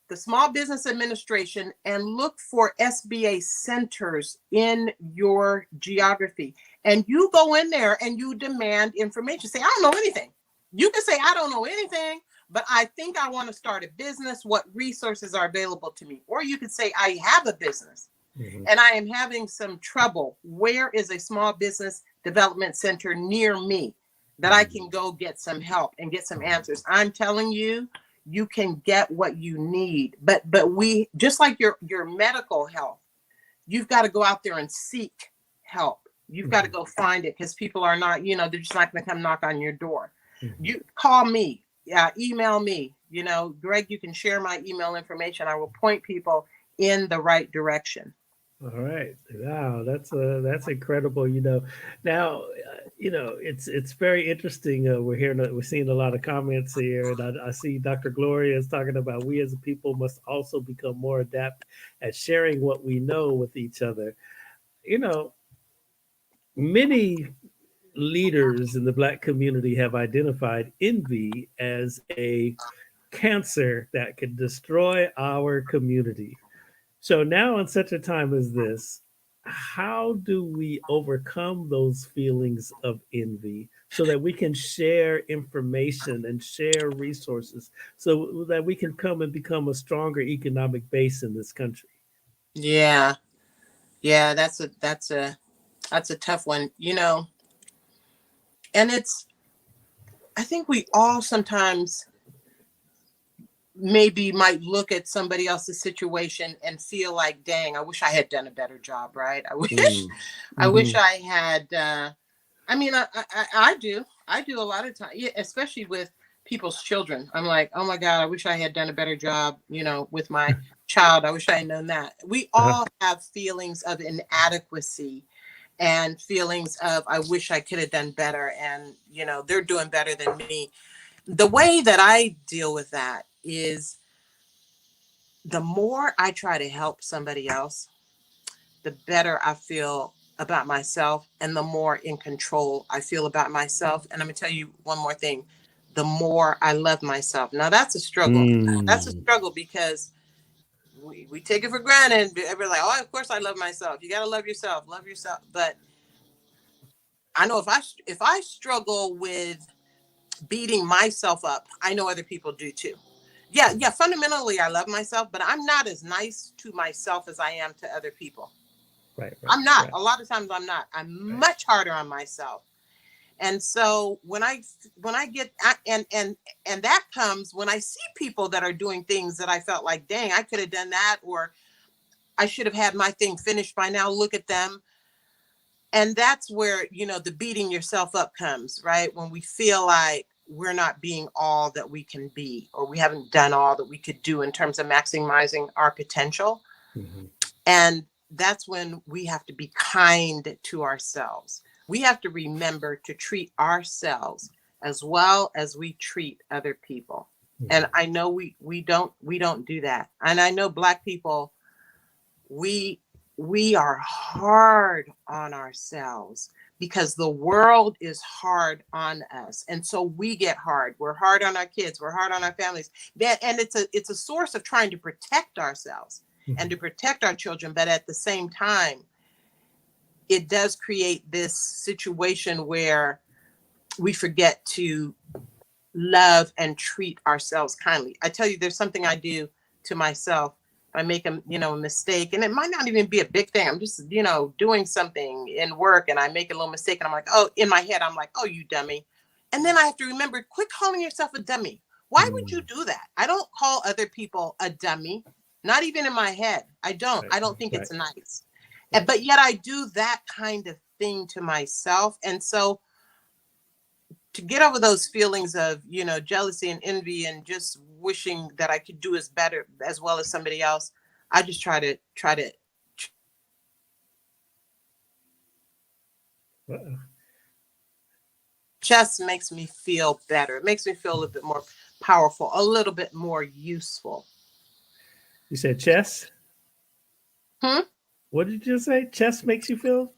the Small Business Administration, and look for SBA centers in your geography. And you go in there and you demand information. Say, I don't know anything. You can say, I don't know anything, but I think I want to start a business. What resources are available to me? Or you could say, I have a business Mhm. and I am having some trouble. Where is a small business development center near me that I can Mhm. go get some help and get some answers? I'm telling you, you can get what you need. But we, just like your medical health, you've got to go out there and seek help. You've got to Mhm. go find it, because people are not, they're just not going to come knock on your door. Mhm. You call me, email me. Greg, you can share my email information. I will point people in the right direction. All right. Wow, that's incredible. Now it's very interesting. We're seeing a lot of comments here, and I see Dr. Gloria is talking about we as a people must also become more adept at sharing what we know with each other. You know, many leaders in the Black community have identified envy as a cancer that can destroy our community. So now, in such a time as this, how do we overcome those feelings of envy so that we can share information and share resources so that we can come and become a stronger economic base in this country? Yeah, yeah, that's a tough one, and I think we all sometimes maybe might look at somebody else's situation and feel like, dang, I wish I had done a better job, right? I wish, Mm. I wish Mhm. I had. I mean, I do. I do a lot of time, yeah, especially with people's children. I'm like, oh my God, I wish I had done a better job, with my child. I wish I had known that. We Uh-huh. all have feelings of inadequacy and feelings of, I wish I could have done better. And, they're doing better than me. The way that I deal with that is the more I try to help somebody else, the better I feel about myself and the more in control I feel about myself. And I'm going to tell you one more thing, the more I love myself. Now, that's a struggle. That's a Mm. struggle because we take it for granted. Everybody's like, oh, of course I love myself. You got to love yourself, love yourself. But I know if I struggle with beating myself up, I know other people do too. Yeah, fundamentally I love myself, but I'm not as nice to myself as I am to other people. Right, right, I'm not. right, A lot of times I'm not. I'm right. much harder on myself. And so when I get and that comes when I see people that are doing things that I felt like, dang, I could have done that, or I should have had my thing finished by now. Look at them. And that's where, the beating yourself up comes, right? When we feel like we're not being all that we can be, or we haven't done all that we could do in terms of maximizing our potential. Mhm. And that's when we have to be kind to ourselves. We have to remember to treat ourselves as well as we treat other people. And Mhm. I know we don't do that. And I know Black people, we we are hard on ourselves because the world is hard on us, and so we get hard. We're hard on our kids, we're hard on our families. And it's a source of trying to protect ourselves and Mhm. to protect our children, but at the same time it does create this situation where we forget to love and treat ourselves kindly. I tell you, there's something I do to myself. I make a mistake, and it might not even be a big thing. I'm just, doing something in work, and I make a little mistake, and I'm like, oh, in my head, I'm like, oh, you dummy. And then I have to remember, quit calling yourself a dummy. Why would you Mm. do that? I don't call other people a dummy, not even in my head. I don't. Right, I don't think right, it's nice. right. But yet I do that kind of thing to myself. And so to get over those feelings of jealousy and envy and just wishing that I could do as better as well as somebody else, I just try to Uh-oh. just makes me feel better. It makes me feel a little bit more powerful, a little bit more useful. You said chess? Hmm? What did you just say? Chess makes you feel?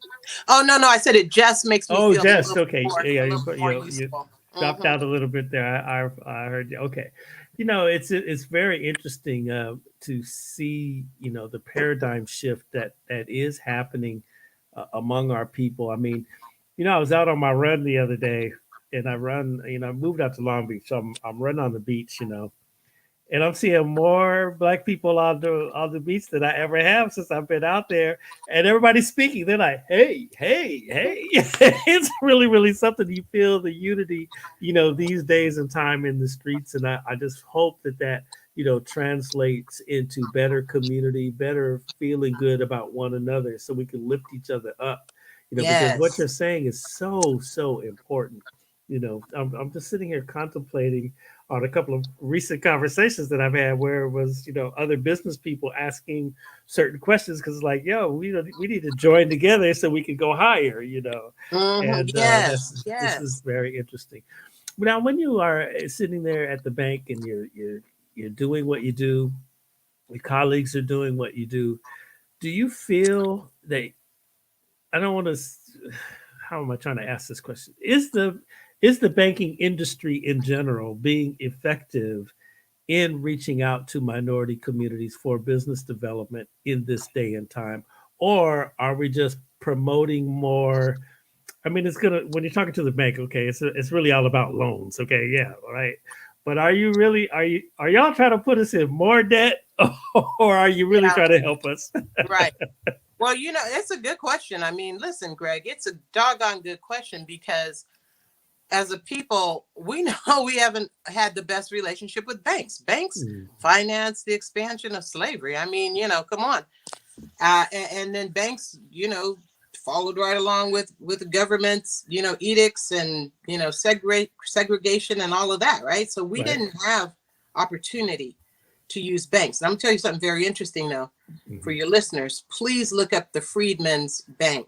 Oh, no, I said it just makes me Oh, feel just okay. Yeah, a you little bit put more you useful. dropped Hmm. out a little bit there. I heard you. Okay, it's very interesting to see the paradigm shift that is happening among our people. I mean, I was out on my run the other day, and I run. I moved out to Long Beach, so I'm running on the beach. And I'm seeing more black people on the beach than I ever have since I've been out there. And everybody's speaking. They're like, "Hey, hey, hey!" It's really, really something. You feel the unity, these days and time in the streets. And I just hope that translates into better community, better feeling good about one another, so we can lift each other up. Because what Yes. you're saying is so, so important. I'm just sitting here contemplating on a couple of recent conversations that I've had where it was, other business people asking certain questions because it's like, yo, we need to join together so we can go higher. Hmm. And Yes. this is Yes. very interesting. Now, when you are sitting there at the bank and you're doing what you do, your colleagues are doing what you do you feel that I don't want to. How am I trying to ask this question? Is the banking industry in general being effective in reaching out to minority communities for business development in this day and time, or are we just promoting more? I mean, it's gonna when you're talking to the bank, okay, it's really all about loans, okay, yeah, right. But are y'all trying to put us in more debt, or are you really Yeah. trying to help us? Right. Well, it's a good question. I mean, listen, Greg, it's a doggone good question because as a people, we know we haven't had the best relationship with banks. Banks Mm. financed the expansion of slavery. I mean, come on. And then banks, followed right along with the government's, edicts and, segregation and all of that, right? So we Right. didn't have opportunity to use banks. And I'm gonna tell you something very interesting though, for Mhm. your listeners. Please look up the Freedmen's Bank,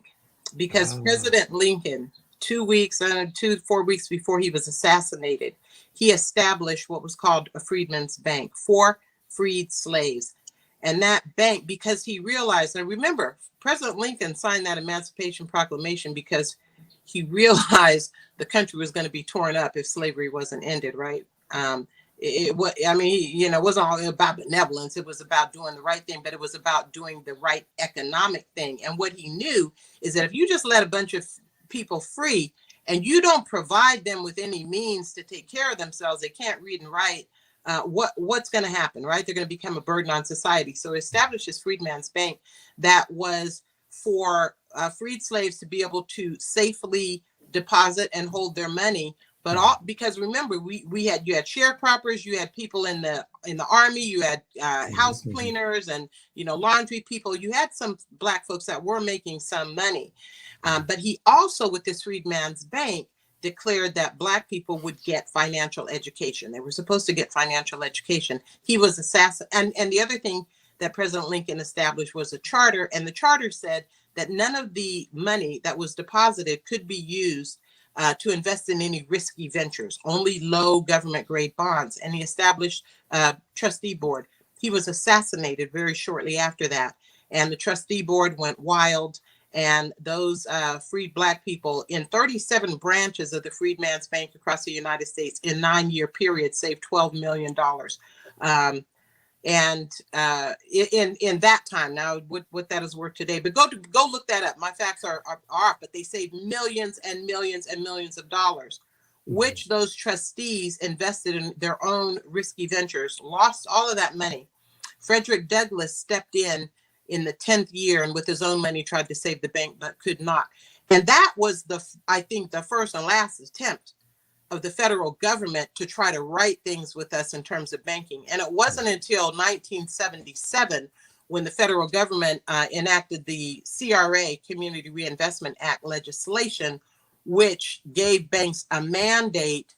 because Ah. President Lincoln, 4 weeks before he was assassinated, he established what was called a Freedmen's Bank for freed slaves. And that bank, because he realized, and remember, President Lincoln signed that Emancipation Proclamation because he realized the country was going to be torn up if slavery wasn't ended, right? I mean, it wasn't all about benevolence. It was about doing the right thing, but it was about doing the right economic thing. And what he knew is that if you just let a bunch of people free and you don't provide them with any means to take care of themselves, they can't read and write. What's going to happen, right? They're going to become a burden on society. So established this Freedman's Bank that was for freed slaves to be able to safely deposit and hold their money. But all because remember, you had sharecroppers, you had people in the army, you had house Mhm. cleaners and laundry people. You had some Black folks that were making some money, but he also, with this Freedman's Bank, declared that Black people would get financial education. They were supposed to get financial education. He was assassinated. And the other thing that President Lincoln established was a charter. And the charter said that none of the money that was deposited could be used to invest in any risky ventures, only low government grade bonds. And he established a trustee board. He was assassinated very shortly after that. And the trustee board went wild. And those freed Black people in 37 branches of the Freedman's Bank across the United States in 9-year period saved $12 million. And in that time, now what that is worth today, but go look that up. My facts are up, but they saved millions and millions and millions of dollars, Mhm. which those trustees invested in their own risky ventures, lost all of that money. Frederick Douglass stepped in the 10th year and with his own money tried to save the bank, but could not. And that was I think the first and last attempt of the federal government to try to right things with us in terms of banking. And it wasn't until 1977 when the federal government enacted the CRA, Community Reinvestment Act legislation, which gave banks a mandate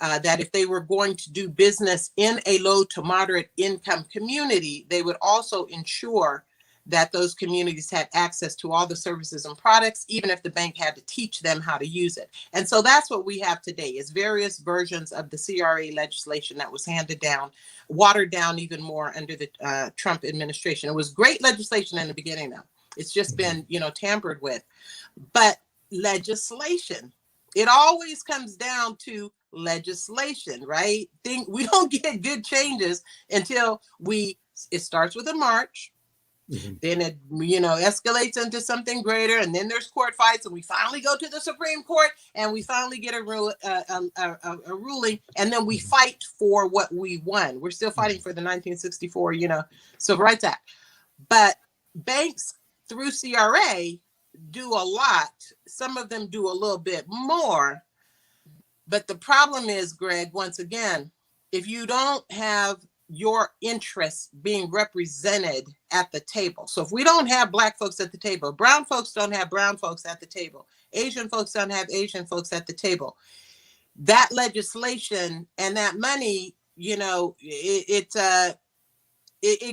that if they were going to do business in a low to moderate income community, they would also ensure that those communities had access to all the services and products, even if the bank had to teach them how to use it. And so that's what we have today is various versions of the CRA legislation that was handed down, watered down even more under the Trump administration. It was great legislation in the beginning though. It's just been, tampered with. But legislation, it always comes down to legislation, right? We don't get good changes until it starts with a march. Mhm. Then it, escalates into something greater, and then there's court fights, and we finally go to the Supreme Court, and we finally get a ruling, and then we Mhm. fight for what we won. We're still fighting for the 1964, Civil Rights Act. But banks through CRA do a lot. Some of them do a little bit more. But the problem is, Greg, once again, if you don't have your interests being represented at the table. So if we don't have Black folks at the table, brown folks don't have brown folks at the table, Asian folks don't have Asian folks at the table, that legislation and that money, it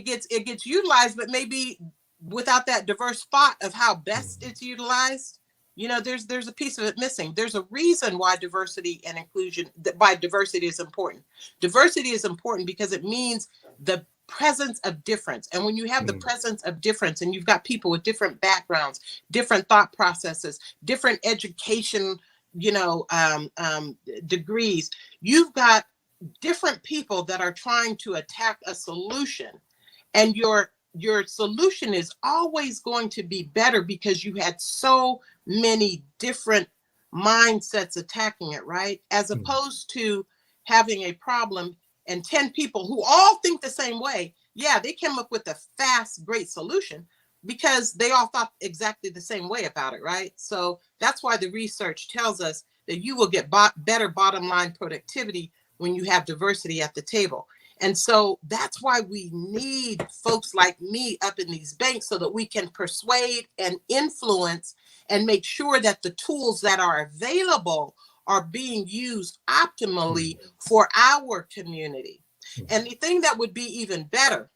gets utilized, but maybe without that diverse thought of how best it's utilized. There's a piece of it missing. There's a reason why diversity and inclusion, why diversity is important. Diversity is important because it means the presence of difference. And when you have the Mhm. presence of difference and you've got people with different backgrounds, different thought processes, different education, degrees, you've got different people that are trying to attack a solution, and your solution is always going to be better because you had so many different mindsets attacking it, right? As Mhm. opposed to having a problem and 10 people who all think the same way. Yeah, they came up with a fast, great solution because they all thought exactly the same way about it, right? So that's why the research tells us that you will get better bottom line productivity when you have diversity at the table. And so that's why we need folks like me up in these banks so that we can persuade and influence and make sure that the tools that are available are being used optimally for our community. And the thing that would be even better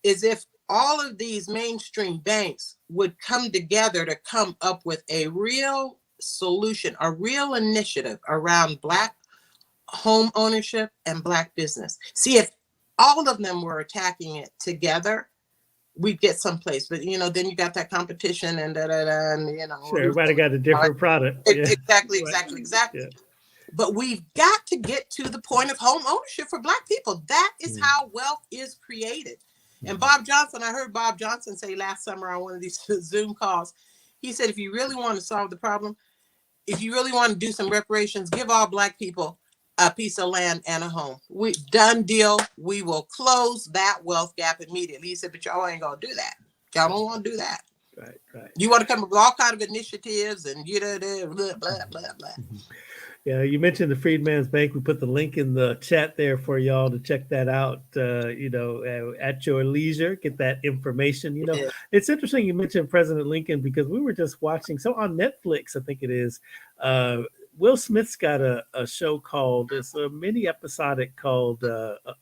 is if all of these mainstream banks would come together to come up with a real solution, a real initiative around Black home ownership and Black business. See, if all of them were attacking it together, we'd get someplace. But then you got that competition and and Sure, everybody got a different product. Exactly, Yeah. exactly, exactly. Yeah. But we've got to get to the point of home ownership for Black people. That is how wealth is created. And Bob Johnson, I heard Bob Johnson say last summer on one of these Zoom calls, he said, if you really want to solve the problem, if you really want to do some reparations, give all Black people a piece of land and a home. We done deal. We will close that wealth gap immediately. He said, but y'all ain't gonna do that. Y'all don't want to do that. Right. You want to come up with all kind of initiatives and blah blah blah. Yeah, you mentioned the Freedman's Bank. We put the link in the chat there for y'all to check that out. At your leisure, get that information. It's interesting you mentioned President Lincoln because we were just watching. So on Netflix, I think it is. Will Smith's got a show called, it's a mini episodic called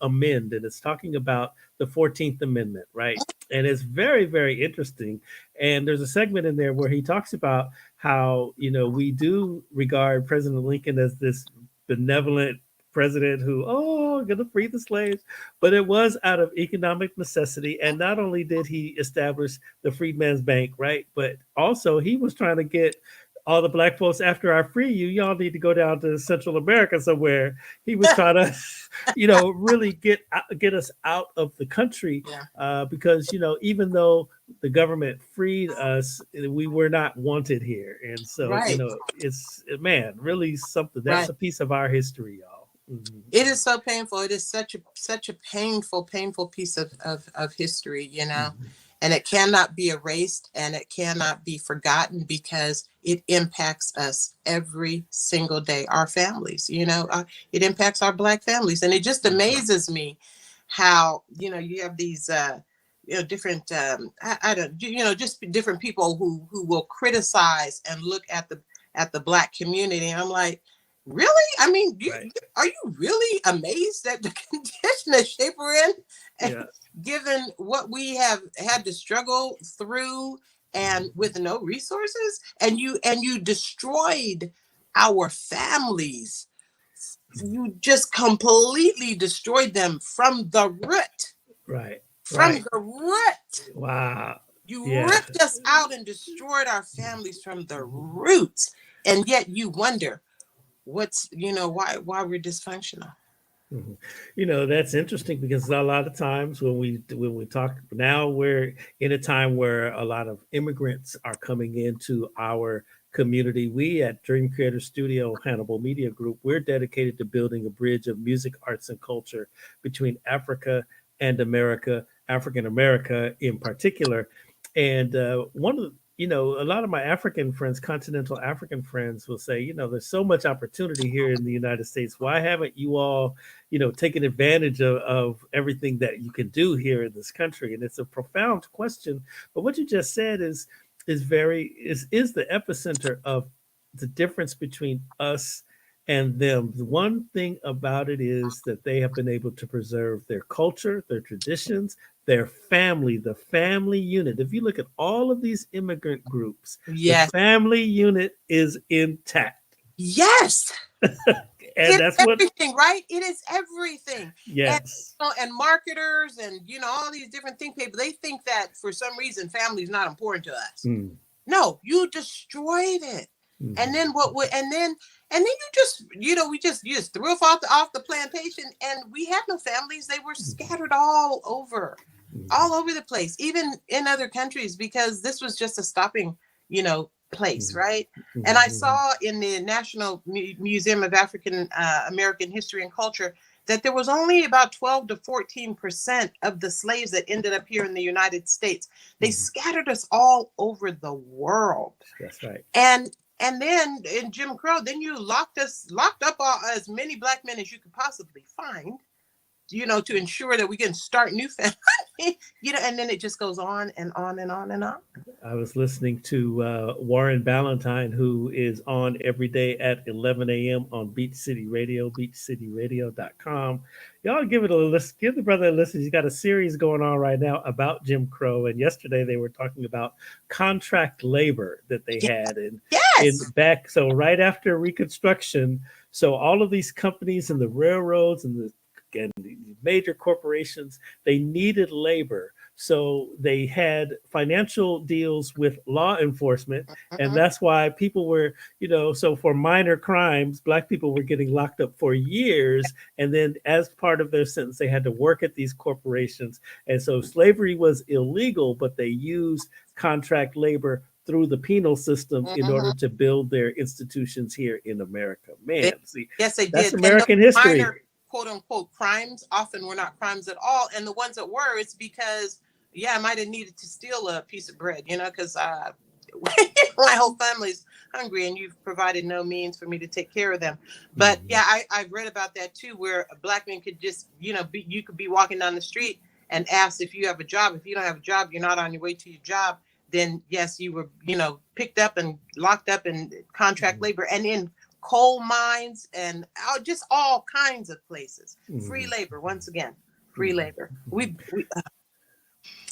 Amend, and it's talking about the 14th Amendment, right? And it's very, very interesting. And there's a segment in there where he talks about how, we do regard President Lincoln as this benevolent president who, going to free the slaves. But it was out of economic necessity. And not only did he establish the Freedman's Bank, right? But also he was trying to get all the Black folks, after I free you, y'all need to go down to Central America somewhere. He was trying to, really get us out of the country because, even though the government freed us, we were not wanted here. And so, it's, man, really something. That's a piece of our history, y'all. Mm-hmm. It is so painful. It is such a painful piece of history, Mm-hmm. And it cannot be erased and it cannot be forgotten because it impacts us every single day. Our families, it impacts our Black families. And it just amazes me how, you have these, different, just different people who will criticize and look at the Black community. And I'm like, really? I mean, are you really amazed at the condition that shape we're in? And given what we have had to struggle through and with no resources, and you destroyed our families. You just completely destroyed them from the root. Right. From the root. Wow. You ripped us out and destroyed our families from the roots. And yet you wonder why we're dysfunctional. Mm-hmm. That's interesting because a lot of times when we talk now, we're in a time where a lot of immigrants are coming into our community. We at Dream Creator Studio, Hannibal Media Group, we're dedicated to building a bridge of music, arts, and culture between Africa and America, African America in particular. And one of the a lot of my African friends, continental African friends will say, there's so much opportunity here in the United States. Why haven't you all, taken advantage of everything that you can do here in this country? And it's a profound question. But what you just said is the epicenter of the difference between us and them. The one thing about it is that they have been able to preserve their culture, their traditions, their family, the family unit. If you look at all of these immigrant groups, the family unit is intact. Yes. And that's everything, right? It is everything. Yes. And marketers and all these different people, they think that for some reason family is not important to us. No, you destroyed it. And then you just we just threw us off the plantation, and we had no families. They were scattered all over the place, even in other countries, because this was just a stopping place, right? And I saw in the National Museum of African American History and Culture that there was only about 12 to 14% of the slaves that ended up here in the United States. They scattered us all over the world. That's right. And then in Jim Crow, then you locked up as many black men as you could possibly find, to ensure that we can start new families, and then it just goes on and on and on and on. I was listening to Warren Ballantyne, who is on every day at 11 a.m. on Beach City Radio, beachcityradio.com. Y'all give it a listen. Give the brother a listen. He's got a series going on right now about Jim Crow. And yesterday they were talking about contract labor that they had in Yes. back. So right after Reconstruction, so all of these companies and the railroads and the major corporations, they needed labor. So they had financial deals with law enforcement. And that's why people were, so for minor crimes, black people were getting locked up for years. And then as part of their sentence, they had to work at these corporations. And so slavery was illegal, but they used contract labor through the penal system in order to build their institutions here in America. Man, see, yes, they that's did. American history. Minor, quote unquote, crimes often were not crimes at all. And the ones that were, it's because, I might have needed to steal a piece of bread, because my whole family's hungry and you've provided no means for me to take care of them. But I've read about that too, where black men could just, you could be walking down the street and ask if you have a job. If you don't have a job, you're not on your way to your job. Then yes, you were, picked up and locked up in contract labor and in coal mines and just all kinds of places. Free labor, once again, free labor.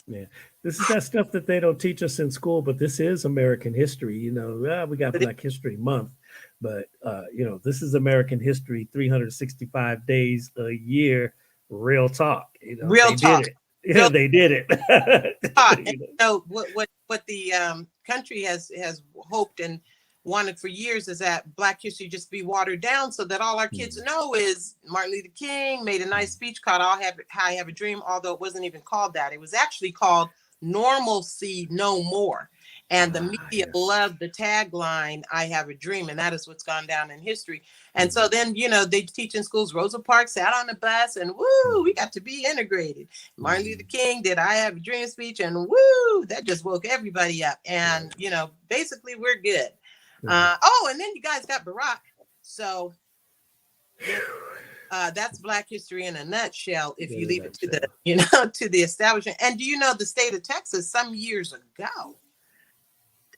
Yeah, this is that stuff that they don't teach us in school, but this is American history. We got Black History Month, but this is American history, 365 days a year, real talk. Real talk. Did it. Yeah, they did it. What the country has hoped and wanted for years is that Black history just be watered down so that all our kids know is Martin Luther King made a nice speech called I Have a Dream, although it wasn't even called that. It was actually called Normalcy No More. And the media loved the tagline, I Have a Dream. And that is what's gone down in history. And so then, they teach in schools. Rosa Parks sat on the bus and woo, we got to be integrated. Martin Luther King did I Have a Dream speech and woo, that just woke everybody up. And, basically we're good. And then you guys got Barack. So that's Black history in a nutshell. If you leave it to the, to the establishment. And do you know the state of Texas some years ago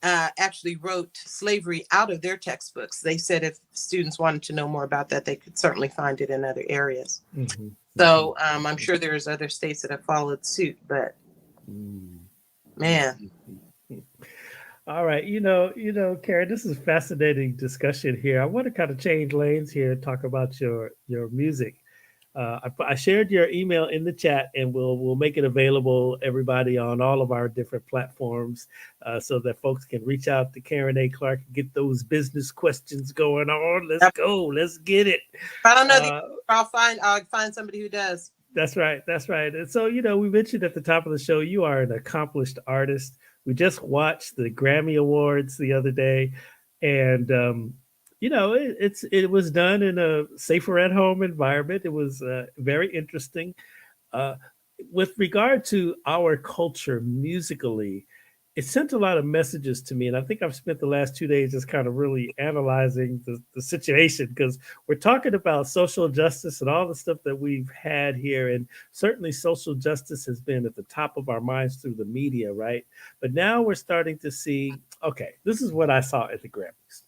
actually wrote slavery out of their textbooks? They said if students wanted to know more about that, they could certainly find it in other areas. So I'm sure there's other states that have followed suit, but man. All right, Karen, this is a fascinating discussion here. I want to kind of change lanes here and talk about your music. I shared your email in the chat, and we'll make it available everybody on all of our different platforms, so that folks can reach out to Karen A. Clark and get those business questions going on. Let's go, let's get it. If I don't know, I'll find somebody who does. That's right. And so, we mentioned at the top of the show, you are an accomplished artist. We just watched the Grammy Awards the other day, and it was done in a safer at home environment. It was very interesting. With regard to our culture musically, it sent a lot of messages to me. And I think I've spent the last 2 days just kind of really analyzing the situation, because we're talking about social justice and all the stuff that we've had here. And certainly social justice has been at the top of our minds through the media, right? But now we're starting to see, okay, this is what I saw at the Grammys.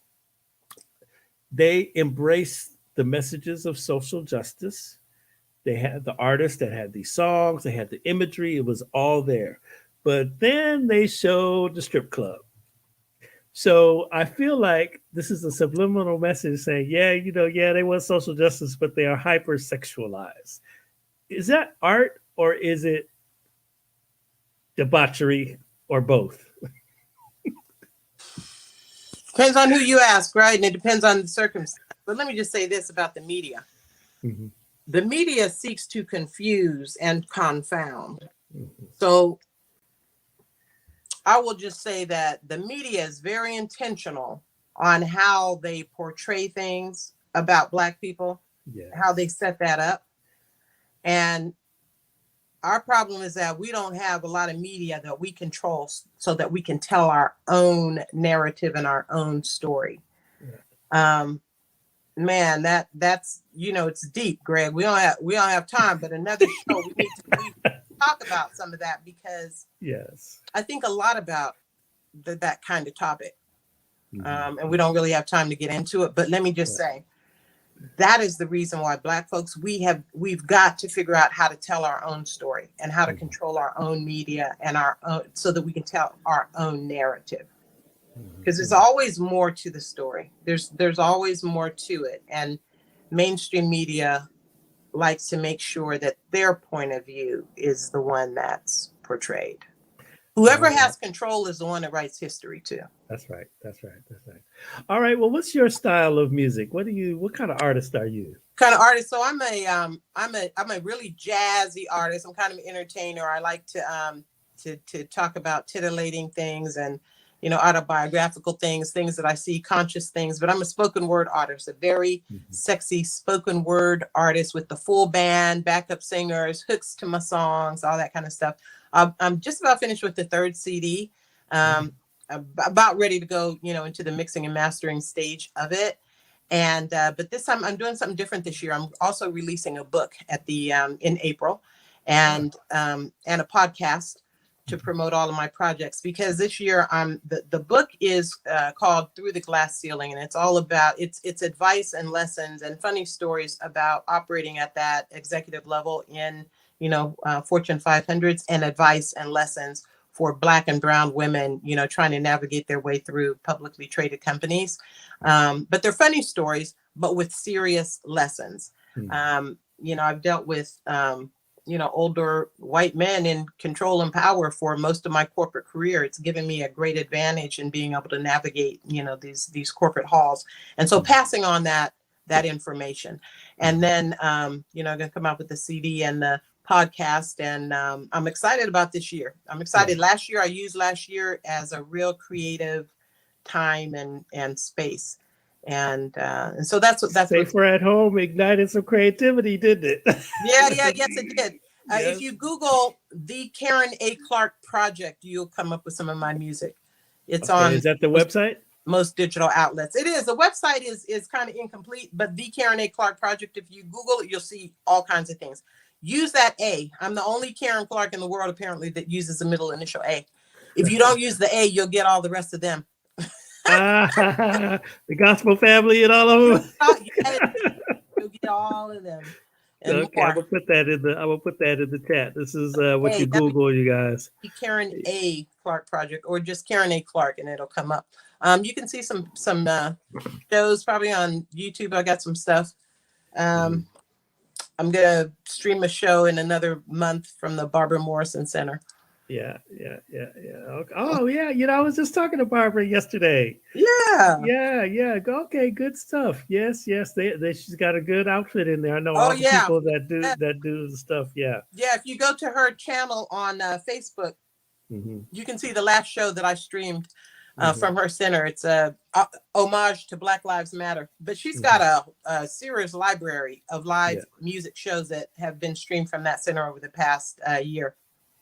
They embraced the messages of social justice. They had the artists that had these songs, they had the imagery, it was all there. But then they showed the strip club. So I feel like this is a subliminal message saying, they want social justice, but they are hypersexualized. Is that art, or is it debauchery, or both? Depends on who you ask, right? And it depends on the circumstance. But let me just say this about the media. The media seeks to confuse and confound. So I will just say that the media is very intentional on how they portray things about Black people, how they set that up. And Our problem is that we don't have a lot of media that we control so that we can tell our own narrative and our own story. Yeah. Man, that's it's deep, Greg. We don't have time, but another show we need to talk about some of that, because Yes. I think a lot about that kind of topic. Mm-hmm. And we don't really have time to get into it, but let me just say, that is the reason why Black folks, we've got to figure out how to tell our own story and how to control our own media and our own, so that we can tell our own narrative. Because there's always more to the story. There's always more to it. And mainstream media likes to make sure that their point of view is the one that's portrayed. Whoever has control is the one that writes history too. That's right. That's right. That's right. All right. Well, what's your style of music? What kind of artist are you? Kind of artist. So I'm a really jazzy artist. I'm kind of an entertainer. I like to talk about titillating things and autobiographical things that I see, conscious things. But I'm a spoken word artist, a very sexy spoken word artist with the full band, backup singers, hooks to my songs, all that kind of stuff. I'm just about finished with the third CD. About ready to go, into the mixing and mastering stage of it. And but this time I'm doing something different this year. I'm also releasing a book at the in April, and a podcast to promote all of my projects, because this year the book is called Through the Glass Ceiling, and it's all about it's advice and lessons and funny stories about operating at that executive level in Fortune 500s, and advice and lessons for Black and brown women, trying to navigate their way through publicly traded companies. But they're funny stories, but with serious lessons. I've dealt with, older white men in control and power for most of my corporate career. It's given me a great advantage in being able to navigate, these corporate halls. And so passing on that information. And then, I'm going to come out with the CD and the podcast, and I'm excited about this year. I'm excited. I used last year as a real creative time and space, and so that's Safer at home ignited some creativity, didn't it? yes it did. If you Google the Karen A. Clark Project, you'll come up with some of my music. It's on. Is that the website? Most digital outlets. It is. The website is kind of incomplete, but the Karen A. Clark Project, if you Google it, you'll see all kinds of things. Use that A. I'm the only Karen Clark in the world, apparently, that uses the middle initial A. If you don't use the A, you'll get all the rest of them. The gospel family and all of them. You'll get all of them. Okay, I'm gonna put that in the chat. This is what you Google, you guys. Karen A. Clark Project, or just Karen A. Clark, and it'll come up. You can see some shows probably on YouTube. I got some stuff. I'm gonna stream a show in another month from the Barbara Morrison Center. Yeah. Okay. Oh yeah, I was just talking to Barbara yesterday. Yeah. Okay, good stuff. Yes. She's got a good outfit in there. I know all the people that do the stuff. Yeah. Yeah. If you go to her channel on Facebook, you can see the last show that I streamed from her center. It's a homage to Black Lives Matter, but she's got a serious library of live music shows that have been streamed from that center over the past year.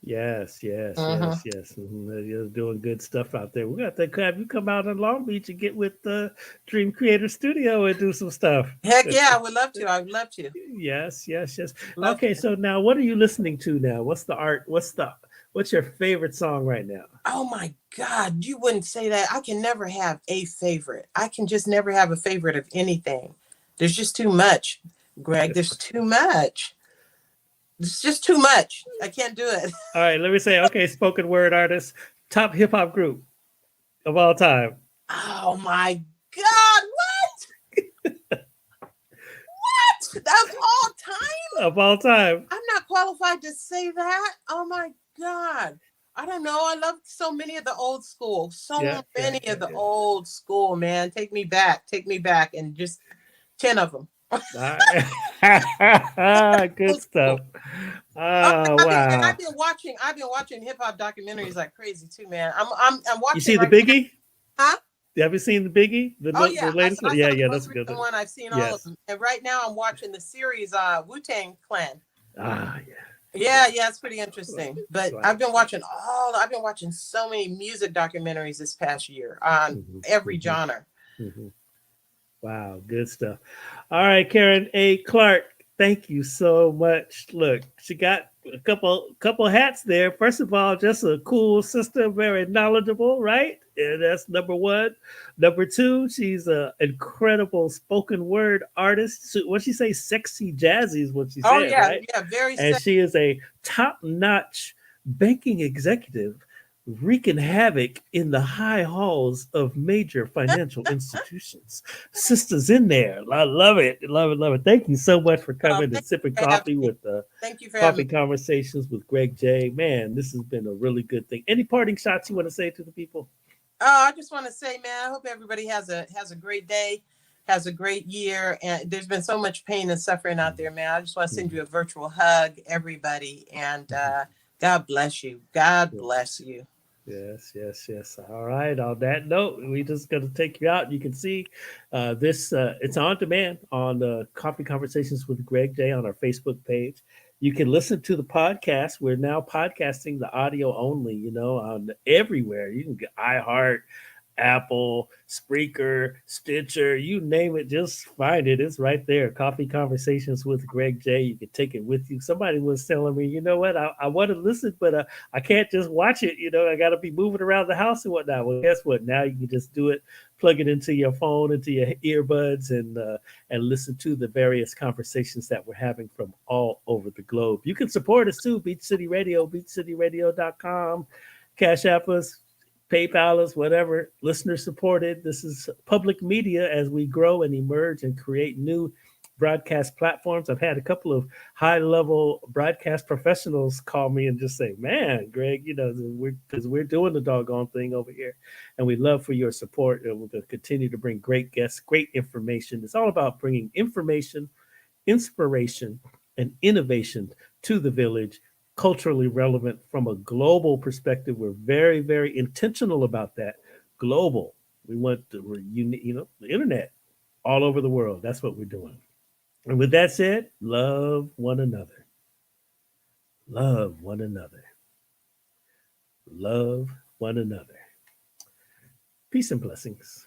Yes. You're doing good stuff out there. We got to have you come out in Long Beach and get with the Dream Creator Studio and do some stuff. Heck yeah, I would love to. Yes. Okay, so now what are you listening to now? What's the art? What's your favorite song right now? Oh my God, you wouldn't say that. I can never have a favorite. I can just never have a favorite of anything. There's just too much, Greg. There's too much. It's just too much. I can't do it. All right, let me say, okay, spoken word artist, top hip hop group of all time. Oh my God, what? What? Of all time? Of all time. I'm not qualified to say that. Oh my God. I don't know. I love so many of the old school. Old school, man. Take me back, and just 10 of them. Good stuff. Wow. I've been watching hip hop documentaries like crazy too, man. I'm watching. You see the Biggie? Huh? Have you seen the Biggie? The latest one? Yeah, that's a good one. I've seen all of them. And right now I'm watching the series Wu-Tang Clan. Yeah. Yeah, yeah, it's pretty interesting. But Right. I've been watching so many music documentaries this past year on Mhm, every mhm, genre. mhm. Wow, good stuff. All right, Karen A. Clark, thank you so much. Look, she got a couple hats there. First of all, just a cool sister, very knowledgeable, right? And that's number one. Number two, she's an incredible spoken word artist. What she say, sexy jazzy is what she Oh said, yeah, right? yeah, very And she is a top-notch banking executive wreaking havoc in the high halls of major financial institutions. Sisters in there. I love it. Love it. Love it. Thank you so much for coming and thank sipping you for having coffee me. with Thank you for having me. Coffee Conversations with Greg J. Man, this has been a really good thing. Any parting shots you want to say to the people? Oh, I just want to say, man, I hope everybody has a great day, has a great year. And there's been so much pain and suffering out there, man. I just want to send Mhm, you a virtual hug, everybody, and mhm. God bless you. God Yes. bless you. Yes, yes, yes. All right. On that note, we just going to take you out. You can see this. It's on demand on the Coffee Conversations with Greg J on our Facebook page. You can listen to the podcast. We're now podcasting the audio only. On everywhere. You can get iHeart, Apple, Spreaker, Stitcher, you name it, just find it. It's right there. Coffee Conversations with Greg J. You can take it with you. Somebody was telling me, you know what, I want to listen, but I can't just watch it. I got to be moving around the house and whatnot. Well, guess what? Now you can just do it, plug it into your phone, into your earbuds, and listen to the various conversations that we're having from all over the globe. You can support us too, Beach City Radio, beachcityradio.com. Cash App us, PayPal us, whatever, listener supported. This is public media as we grow and emerge and create new broadcast platforms. I've had a couple of high level broadcast professionals call me and just say, man, Greg, we're doing the doggone thing over here. And we love for your support. And we'll continue to bring great guests, great information. It's all about bringing information, inspiration, and innovation to the village, culturally relevant from a global perspective. We're very, very intentional about that. Global. We want the internet all over the world. That's what we're doing. And with that said, love one another. Love one another. Love one another. Peace and blessings.